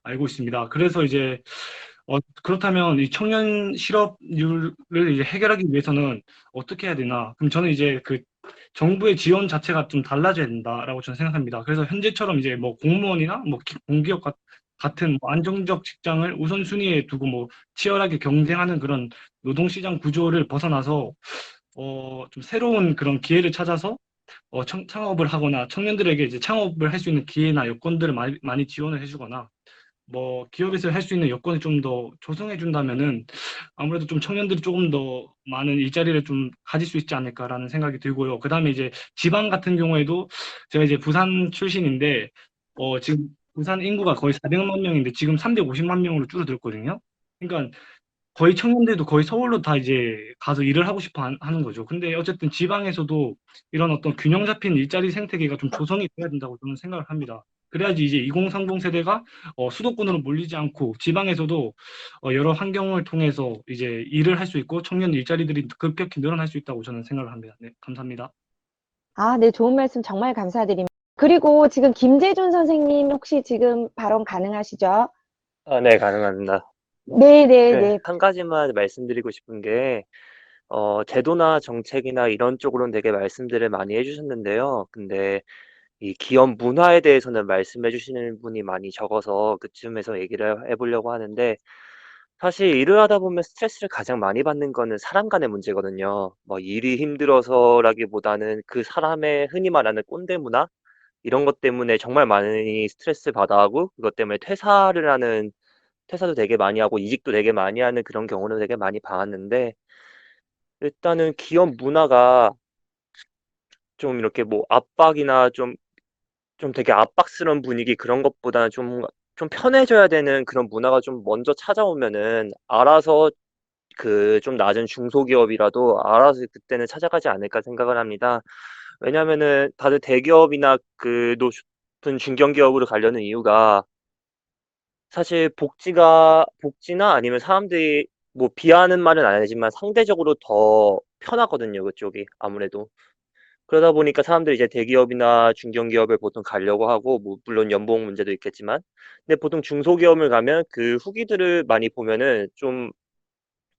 알고 있습니다. 그래서 이제 그렇다면 이 청년 실업률을 이제 해결하기 위해서는 어떻게 해야 되나? 그럼 저는 이제 정부의 지원 자체가 좀 달라져야 된다라고 저는 생각합니다. 그래서 현재처럼 이제 뭐 공무원이나 뭐 공기업 같은 뭐 안정적 직장을 우선순위에 두고 뭐 치열하게 경쟁하는 그런 노동시장 구조를 벗어나서 좀 새로운 그런 기회를 찾아서 창업을 하거나 청년들에게 이제 창업을 할 수 있는 기회나 여건들을 많이 지원을 해주거나 뭐 기업에서 할 수 있는 여건을 좀 더 조성해 준다면은 아무래도 좀 청년들이 조금 더 많은 일자리를 좀 가질 수 있지 않을까라는 생각이 들고요. 그다음에 이제 지방 같은 경우에도 제가 이제 부산 출신인데 지금 부산 인구가 거의 400만 명인데 지금 350만 명으로 줄어들었거든요. 그러니까 거의 청년들도 거의 서울로 다 이제 가서 일을 하고 싶어 하는 거죠. 근데 어쨌든 지방에서도 이런 어떤 균형 잡힌 일자리 생태계가 좀 조성이 돼야 된다고 저는 생각을 합니다. 그래야지 이제 2030 세대가 수도권으로 몰리지 않고 지방에서도 여러 환경을 통해서 이제 일을 할 수 있고 청년 일자리들이 급격히 늘어날 수 있다고 저는 생각을 합니다. 네, 감사합니다. 네, 좋은 말씀 정말 감사드립니다. 그리고 지금 김재준 선생님 혹시 지금 발언 가능하시죠? 네, 가능합니다. 네. 한 가지만 말씀드리고 싶은 게, 제도나 정책이나 이런 쪽으로는 되게 말씀들을 많이 해주셨는데요. 근데 이 기업 문화에 대해서는 말씀해 주시는 분이 많이 적어서 그쯤에서 얘기를 해보려고 하는데, 사실 일을 하다 보면 스트레스를 가장 많이 받는 거는 사람 간의 문제거든요. 뭐 일이 힘들어서라기보다는 그 사람의 흔히 말하는 꼰대 문화? 이런 것 때문에 정말 많이 스트레스 받아 하고, 그것 때문에 퇴사도 되게 많이 하고 이직도 되게 많이 하는 그런 경우는 되게 많이 봐왔는데, 일단은 기업 문화가 좀 이렇게 뭐 압박이나 좀 되게 압박스러운 분위기 그런 것보다는 좀 편해져야 되는 그런 문화가 좀 먼저 찾아오면은 알아서 좀 낮은 중소기업이라도 알아서 그때는 찾아가지 않을까 생각을 합니다. 왜냐면은 다들 대기업이나 높은 중견기업으로 가려는 이유가 사실 복지나 아니면 사람들이 뭐 비하하는 말은 아니지만 상대적으로 더 편하거든요, 그쪽이 아무래도. 그러다 보니까 사람들이 이제 대기업이나 중견기업을 보통 가려고 하고, 뭐 물론 연봉 문제도 있겠지만, 근데 보통 중소기업을 가면 그 후기들을 많이 보면은 좀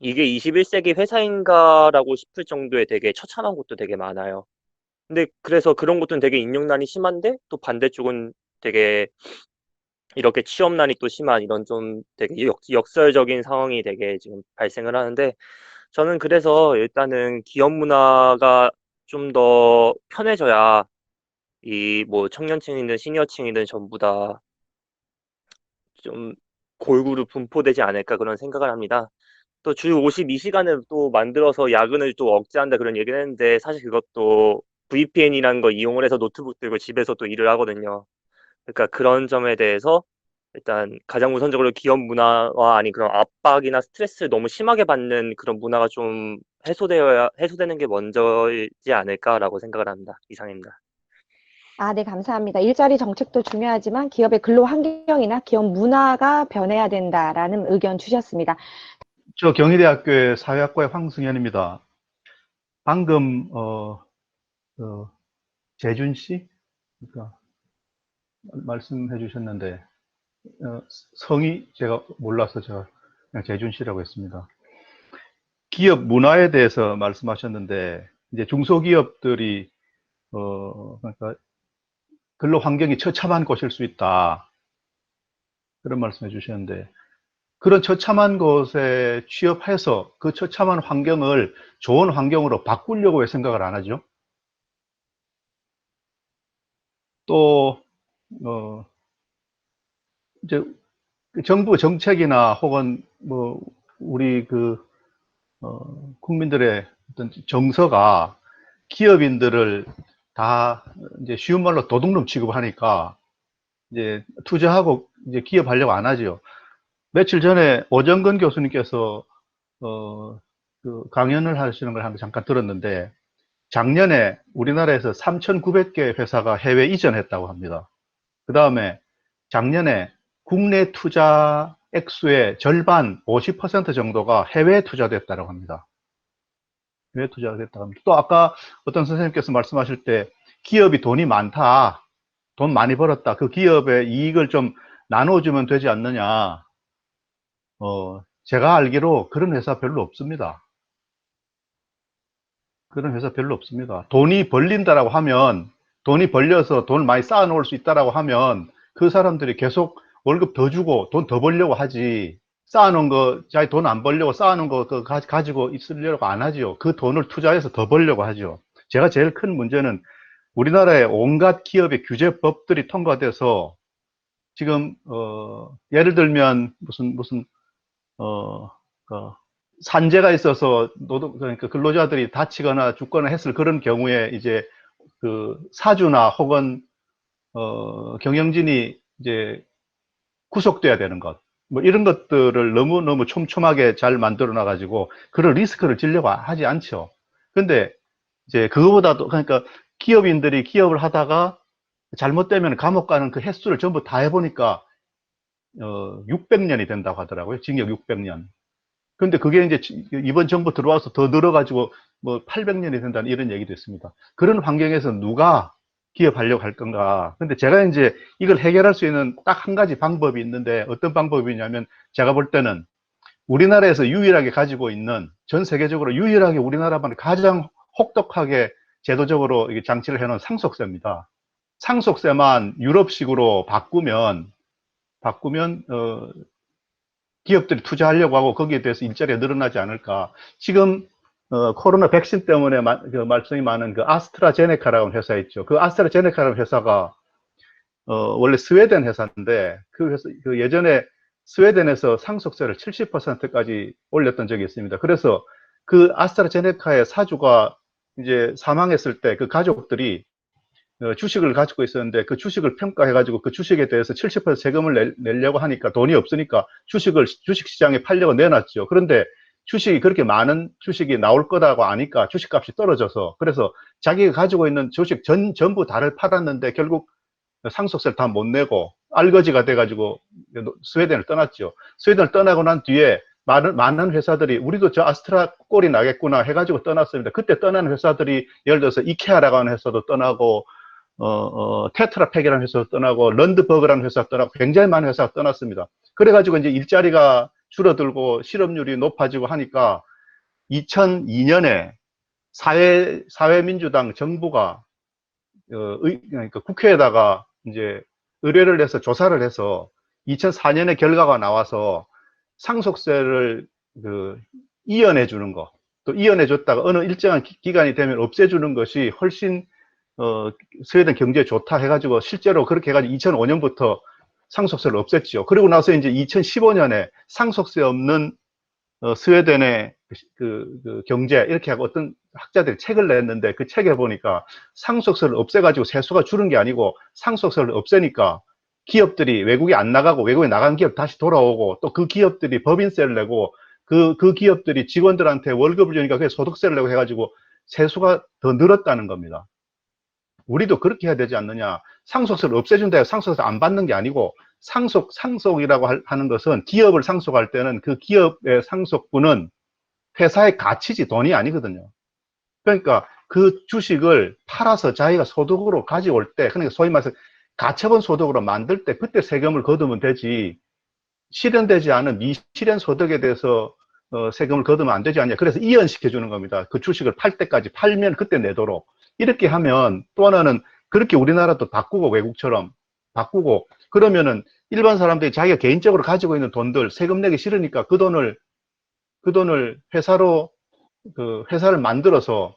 이게 21세기 회사인가라고 싶을 정도의 되게 처참한 곳도 되게 많아요. 근데 그래서 그런 곳은 되게 인력난이 심한데, 또 반대쪽은 되게 이렇게 취업난이 또 심한 이런 좀 되게 역설적인 상황이 되게 지금 발생을 하는데, 저는 그래서 일단은 기업 문화가 좀 더 편해져야 이 뭐 청년층이든 시니어층이든 전부 다 좀 골고루 분포되지 않을까 그런 생각을 합니다. 또 주 52시간을 또 만들어서 야근을 또 억제한다 그런 얘기를 했는데, 사실 그것도 VPN이라는 거 이용을 해서 노트북 들고 집에서 또 일을 하거든요. 그러니까 그런 점에 대해서 일단 가장 우선적으로 기업 문화와 아닌 그런 압박이나 스트레스를 너무 심하게 받는 그런 문화가 좀 해소되는 게 먼저이지 않을까라고 생각을 합니다. 이상입니다. 네, 감사합니다. 일자리 정책도 중요하지만 기업의 근로 환경이나 기업 문화가 변해야 된다라는 의견 주셨습니다. 저 경희대학교의 사회학과의 황승현입니다. 방금 재준 씨 그러니까 말씀해 주셨는데 성이 제가 몰라서 제가 그냥 재준 씨라고 했습니다. 기업 문화에 대해서 말씀하셨는데 이제 중소기업들이 그러니까 근로 환경이 처참한 곳일 수 있다 그런 말씀해 주셨는데, 그런 처참한 곳에 취업해서 그 처참한 환경을 좋은 환경으로 바꾸려고 왜 생각을 안 하죠? 또 이제 정부 정책이나 혹은 뭐 우리 국민들의 어떤 정서가 기업인들을 다 이제 쉬운 말로 도둑놈 취급하니까 이제 투자하고 이제 기업하려고 안 하죠. 며칠 전에 오정근 교수님께서 강연을 하시는 걸 한번 잠깐 들었는데, 작년에 우리나라에서 3,900개 회사가 해외 이전했다고 합니다. 그 다음에 작년에 국내 투자 액수의 절반 50% 정도가 해외에 투자됐다고 합니다. 해외 투자가 됐다고 합니다. 또 아까 어떤 선생님께서 말씀하실 때 기업이 돈이 많다, 돈 많이 벌었다, 그 기업의 이익을 좀 나눠주면 되지 않느냐. 제가 알기로 그런 회사 별로 없습니다. 그런 회사 별로 없습니다. 돈이 벌린다라고 하면, 돈이 벌려서 돈 많이 쌓아 놓을 수 있다라고 하면 그 사람들이 계속 월급 더 주고 돈 더 벌려고 하지, 쌓아놓은 거, 자기 돈 안 벌려고 쌓아놓은 거 가지고 있으려고 안 하죠. 그 돈을 투자해서 더 벌려고 하죠. 제가 제일 큰 문제는 우리나라의 온갖 기업의 규제법들이 통과돼서 지금 예를 들면 무슨 산재가 있어서 그러니까 근로자들이 다치거나 죽거나 했을 그런 경우에 이제 그 사주나 혹은 경영진이 이제 구속돼야 되는 것, 뭐 이런 것들을 너무 촘촘하게 잘 만들어 놔 가지고 그런 리스크를 지려고 하지 않죠. 근데 이제 그거보다도, 그러니까 기업인들이 기업을 하다가 잘못되면 감옥 가는 그 횟수를 전부 다 해보니까 600년이 된다고 하더라고요. 징역 600년. 근데 그게 이제 이번 정부 들어와서 더 늘어가지고 뭐 800년이 된다는 이런 얘기도 있습니다. 그런 환경에서 누가 기업하려고 할 건가. 근데 제가 이제 이걸 해결할 수 있는 딱 한 가지 방법이 있는데, 어떤 방법이냐면, 제가 볼 때는 우리나라에서 유일하게 가지고 있는, 전 세계적으로 유일하게 우리나라만 가장 혹독하게 제도적으로 장치를 해놓은 상속세입니다. 상속세만 유럽식으로 바꾸면 기업들이 투자하려고 하고 거기에 대해서 일자리가 늘어나지 않을까. 지금 코로나 백신 때문에 말씀이 많은 그 아스트라제네카라는 회사 있죠. 그 아스트라제네카라는 회사가 원래 스웨덴 회사인데, 그 회사 예전에 스웨덴에서 상속세를 70%까지 올렸던 적이 있습니다. 그래서 그 아스트라제네카의 사주가 이제 사망했을 때 그 가족들이 주식을 가지고 있었는데, 그 주식을 평가해가지고 그 주식에 대해서 70% 세금을 내려고 하니까 돈이 없으니까 주식시장에 팔려고 내놨죠. 그런데 주식이 그렇게 많은 주식이 나올 거라고 아니까 주식값이 떨어져서, 그래서 자기가 가지고 있는 주식 전부 다를 팔았는데 결국 상속세를 다 못 내고 알거지가 돼가지고 스웨덴을 떠났죠. 스웨덴을 떠나고 난 뒤에 많은 회사들이 우리도 저 아스트라 꼴이 나겠구나 해가지고 떠났습니다. 그때 떠나는 회사들이 예를 들어서 이케아라고 하는 회사도 떠나고 테트라팩이라는 회사도 떠나고 런드버그라는 회사도 떠나고 굉장히 많은 회사가 떠났습니다. 그래가지고 이제 일자리가 줄어들고 실업률이 높아지고 하니까 2002년에 사회민주당 정부가 그러니까 국회에다가 이제 의뢰를 해서 조사를 해서 2004년에 결과가 나와서 상속세를 이연해 주는 거, 또 이연해 줬다가 어느 일정한 기간이 되면 없애주는 것이 훨씬 스웨덴 경제에 좋다 해가지고 실제로 그렇게 해가지고 2005년부터 상속세를 없앴죠. 그리고 나서 이제 2015년에 상속세 없는 스웨덴의 그 경제 이렇게 하고 어떤 학자들이 책을 냈는데 그 책에 보니까 상속세를 없애가지고 세수가 줄은 게 아니고 상속세를 없애니까 기업들이 외국에 안 나가고 외국에 나간 기업 다시 돌아오고 또 그 기업들이 법인세를 내고 그 기업들이 직원들한테 월급을 주니까 그게 소득세를 내고 해가지고 세수가 더 늘었다는 겁니다. 우리도 그렇게 해야 되지 않느냐. 상속세를 없애준다 해서 상속세 안 받는 게 아니고 상속이라고 하는 것은 기업을 상속할 때는 그 기업의 상속분은 회사의 가치지 돈이 아니거든요. 그러니까 그 주식을 팔아서 자기가 소득으로 가져올 때, 그러니까 소위 말해서 가처분 소득으로 만들 때 그때 세금을 거두면 되지, 실현되지 않은 미실현 소득에 대해서 세금을 거두면 안 되지 않냐. 그래서 이연시켜 주는 겁니다. 그 주식을 팔 때까지 팔면 그때 내도록. 이렇게 하면 또 하나는 그렇게 우리나라도 바꾸고 외국처럼 바꾸고 그러면은 일반 사람들이 자기가 개인적으로 가지고 있는 돈들 세금 내기 싫으니까 그 돈을 회사로 회사를 만들어서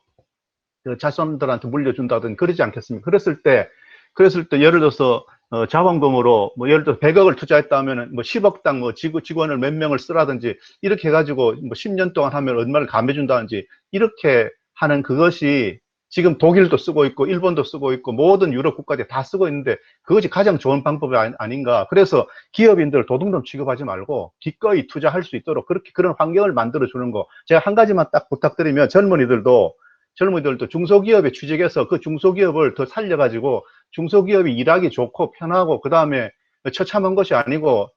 그 자손들한테 물려준다든지 그러지 않겠습니까? 그랬을 때 예를 들어서 자본금으로 뭐 예를 들어 100억을 투자했다 하면은 뭐 10억당 뭐 직원을 몇 명을 쓰라든지 이렇게 해가지고 뭐 10년 동안 하면 얼마를 감해준다든지 이렇게 하는 그것이 지금 독일도 쓰고 있고 일본도 쓰고 있고 모든 유럽 국가들이 다 쓰고 있는데 그것이 가장 좋은 방법이 아닌가. 그래서 기업인들 도둑놈 취급하지 말고 기꺼이 투자할 수 있도록 그런 환경을 만들어 주는 거. 제가 한 가지만 딱 부탁드리면 젊은이들도 중소기업에 취직해서 그 중소기업을 더 살려가지고 중소기업이 일하기 좋고 편하고 그 다음에 처참한 것이 아니고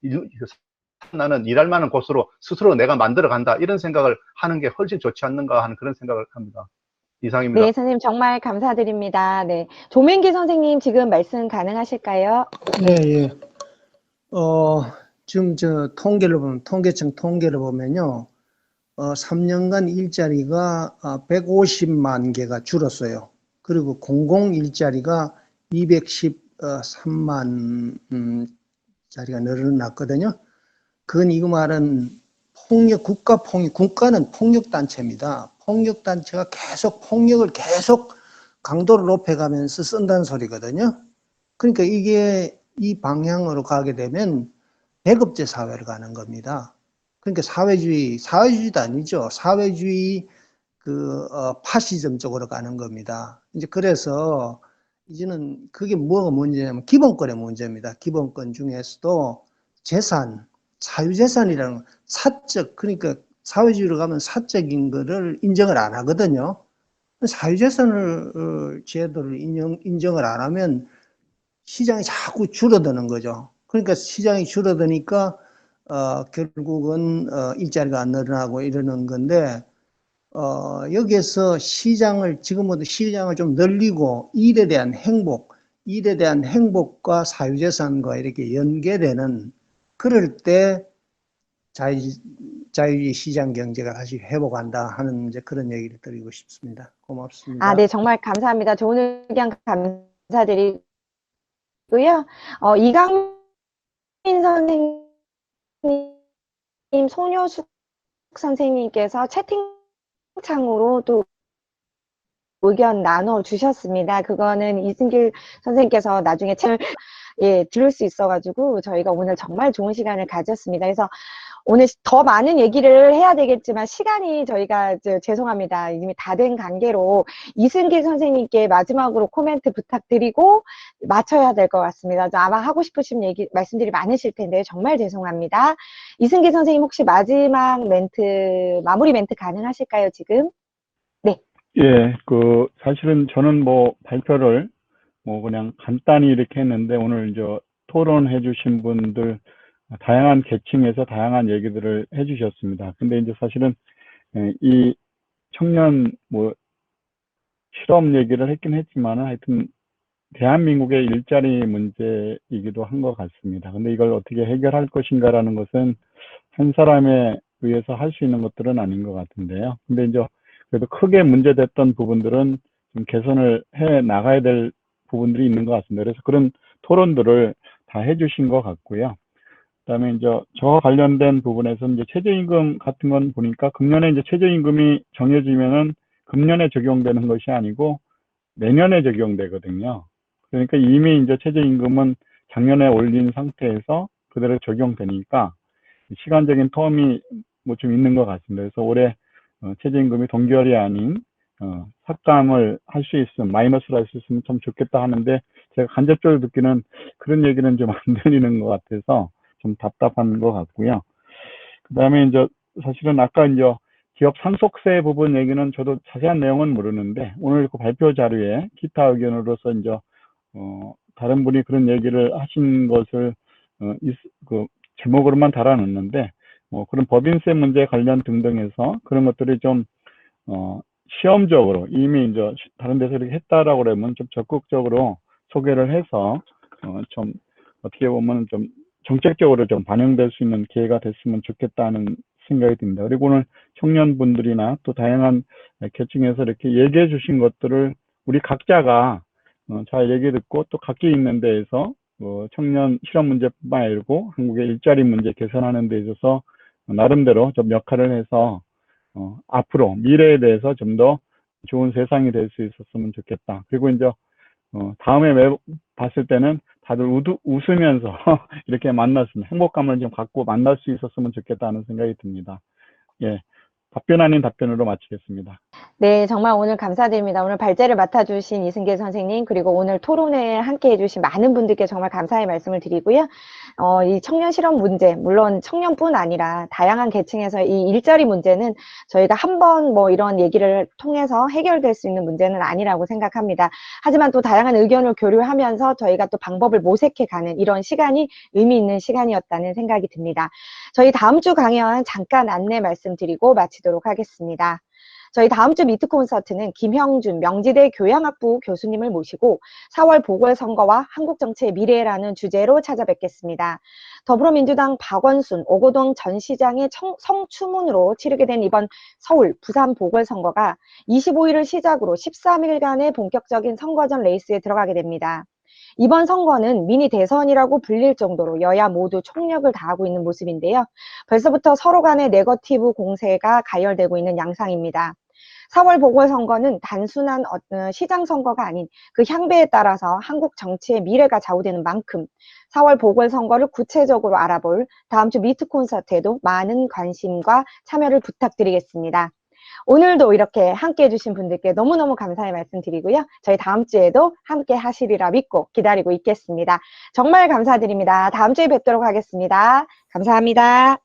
나는 일할 만한 곳으로 스스로 내가 만들어 간다 이런 생각을 하는 게 훨씬 좋지 않는가 하는 그런 생각을 합니다. 이상입니다. 네, 선생님 정말 감사드립니다. 네, 조민기 선생님 지금 말씀 가능하실까요? 네, 예. 지금 통계청 통계를 보면요. 3년간 일자리가 150만 개가 줄었어요. 그리고 공공 일자리가 213만 자리가 늘어났거든요. 그건 이거 말은 국가는 폭력단체입니다. 폭력단체가 계속 폭력을 계속 강도를 높여가면서 쓴다는 소리거든요. 그러니까 이게 이 방향으로 가게 되면 배급제 사회로 가는 겁니다. 그러니까 사회주의도 아니죠. 사회주의 파시즘 쪽으로 가는 겁니다. 이제 그래서 이제는 그게 뭐가 문제냐면 기본권의 문제입니다. 기본권 중에서도 사유재산이라는 사적, 그러니까 사회주의로 가면 사적인 거를 인정을 안 하거든요. 사유재산을 제도를 인정을 안 하면 시장이 자꾸 줄어드는 거죠. 그러니까 시장이 줄어드니까 결국은 일자리가 안 늘어나고 이러는 건데 여기에서 지금부터 시장을 좀 늘리고 일에 대한 행복과 사유재산과 이렇게 연계되는 그럴 때 자유주의 시장 경제가 다시 회복한다 하는 이제 그런 얘기를 드리고 싶습니다. 고맙습니다. 네, 정말 감사합니다. 좋은 의견 감사드리고요. 이강민 선생님, 손효숙 선생님께서 채팅창으로 또 의견 나눠주셨습니다. 그거는 이승길 선생님께서 나중에 책을 들을 수 있어가지고 저희가 오늘 정말 좋은 시간을 가졌습니다. 그래서 오늘 더 많은 얘기를 해야 되겠지만 시간이 저희가 죄송합니다. 이미 다 된 관계로 이승길 선생님께 마지막으로 코멘트 부탁드리고 마쳐야 될 것 같습니다. 아마 하고 싶으신 말씀들이 많으실 텐데 정말 죄송합니다. 이승길 선생님 혹시 마지막 마무리 멘트 가능하실까요, 지금? 네. 예, 사실은 저는 발표를 그냥 간단히 이렇게 했는데 오늘 토론해 주신 분들 다양한 계층에서 다양한 얘기들을 해주셨습니다. 근데 이제 사실은 이 청년 실업 얘기를 했긴 했지만 하여튼 대한민국의 일자리 문제이기도 한 것 같습니다. 근데 이걸 어떻게 해결할 것인가라는 것은 한 사람에 의해서 할 수 있는 것들은 아닌 것 같은데요. 근데 이제 그래도 크게 문제됐던 부분들은 좀 개선을 해 나가야 될 부분들이 있는 것 같습니다. 그래서 그런 토론들을 다 해주신 것 같고요. 그다음에 이제 저와 관련된 부분에서 이제 최저임금 같은 건 보니까 금년에 이제 최저임금이 정해지면은 금년에 적용되는 것이 아니고 내년에 적용되거든요. 그러니까 이미 이제 최저임금은 작년에 올린 상태에서 그대로 적용되니까 시간적인 텀이 좀 있는 것 같습니다. 그래서 올해 최저임금이 동결이 아닌 삭감을 할 수 있으면, 마이너스를 할 수 있으면 참 좋겠다 하는데 제가 간접적으로 듣기는 그런 얘기는 좀 안 들리는 것 같아서 좀 답답한 것 같고요. 그 다음에 이제 사실은 아까 이제 기업 상속세 부분 얘기는 저도 자세한 내용은 모르는데 오늘 그 발표 자료에 기타 의견으로서 이제 다른 분이 그런 얘기를 하신 것을 그 제목으로만 달아놓는데 그런 법인세 문제 관련 등등해서 그런 것들이 좀 시험적으로 이미 이제 다른 데서 이렇게 했다라고 그러면 좀 적극적으로 소개를 해서 좀 어떻게 보면 좀 정책적으로 좀 반영될 수 있는 기회가 됐으면 좋겠다는 생각이 듭니다. 그리고 오늘 청년분들이나 또 다양한 계층에서 이렇게 얘기해 주신 것들을 우리 각자가 잘 얘기 듣고 또 각기 있는 데에서 청년 실업 문제뿐만 아니고 한국의 일자리 문제 개선하는 데 있어서 나름대로 좀 역할을 해서 앞으로 미래에 대해서 좀 더 좋은 세상이 될 수 있었으면 좋겠다. 그리고 이제 다음에 봤을 때는 다들 웃으면서 이렇게 만났으면 행복감을 좀 갖고 만날 수 있었으면 좋겠다는 생각이 듭니다. 예, 답변 아닌 답변으로 마치겠습니다. 네, 정말 오늘 감사드립니다. 오늘 발제를 맡아주신 이승계 선생님, 그리고 오늘 토론회에 함께 해주신 많은 분들께 정말 감사의 말씀을 드리고요. 이 청년 실업 문제, 물론 청년뿐 아니라 다양한 계층에서 이 일자리 문제는 저희가 한번 이런 얘기를 통해서 해결될 수 있는 문제는 아니라고 생각합니다. 하지만 또 다양한 의견을 교류하면서 저희가 또 방법을 모색해가는 이런 시간이 의미 있는 시간이었다는 생각이 듭니다. 저희 다음 주 강연 잠깐 안내 말씀드리고 마치도록 하겠습니다. 저희 다음 주 미트 콘서트는 김형준 명지대 교양학부 교수님을 모시고 4월 보궐선거와 한국정치의 미래라는 주제로 찾아뵙겠습니다. 더불어민주당 박원순, 오거돈 전 시장의 성추문으로 치르게 된 이번 서울, 부산 보궐선거가 25일을 시작으로 13일간의 본격적인 선거전 레이스에 들어가게 됩니다. 이번 선거는 미니 대선이라고 불릴 정도로 여야 모두 총력을 다하고 있는 모습인데요. 벌써부터 서로 간의 네거티브 공세가 가열되고 있는 양상입니다. 4월 보궐선거는 단순한 시장 선거가 아닌 그 향배에 따라서 한국 정치의 미래가 좌우되는 만큼 4월 보궐선거를 구체적으로 알아볼 다음 주 미트 콘서트에도 많은 관심과 참여를 부탁드리겠습니다. 오늘도 이렇게 함께 해주신 분들께 너무너무 감사의 말씀드리고요. 저희 다음 주에도 함께 하시리라 믿고 기다리고 있겠습니다. 정말 감사드립니다. 다음 주에 뵙도록 하겠습니다. 감사합니다.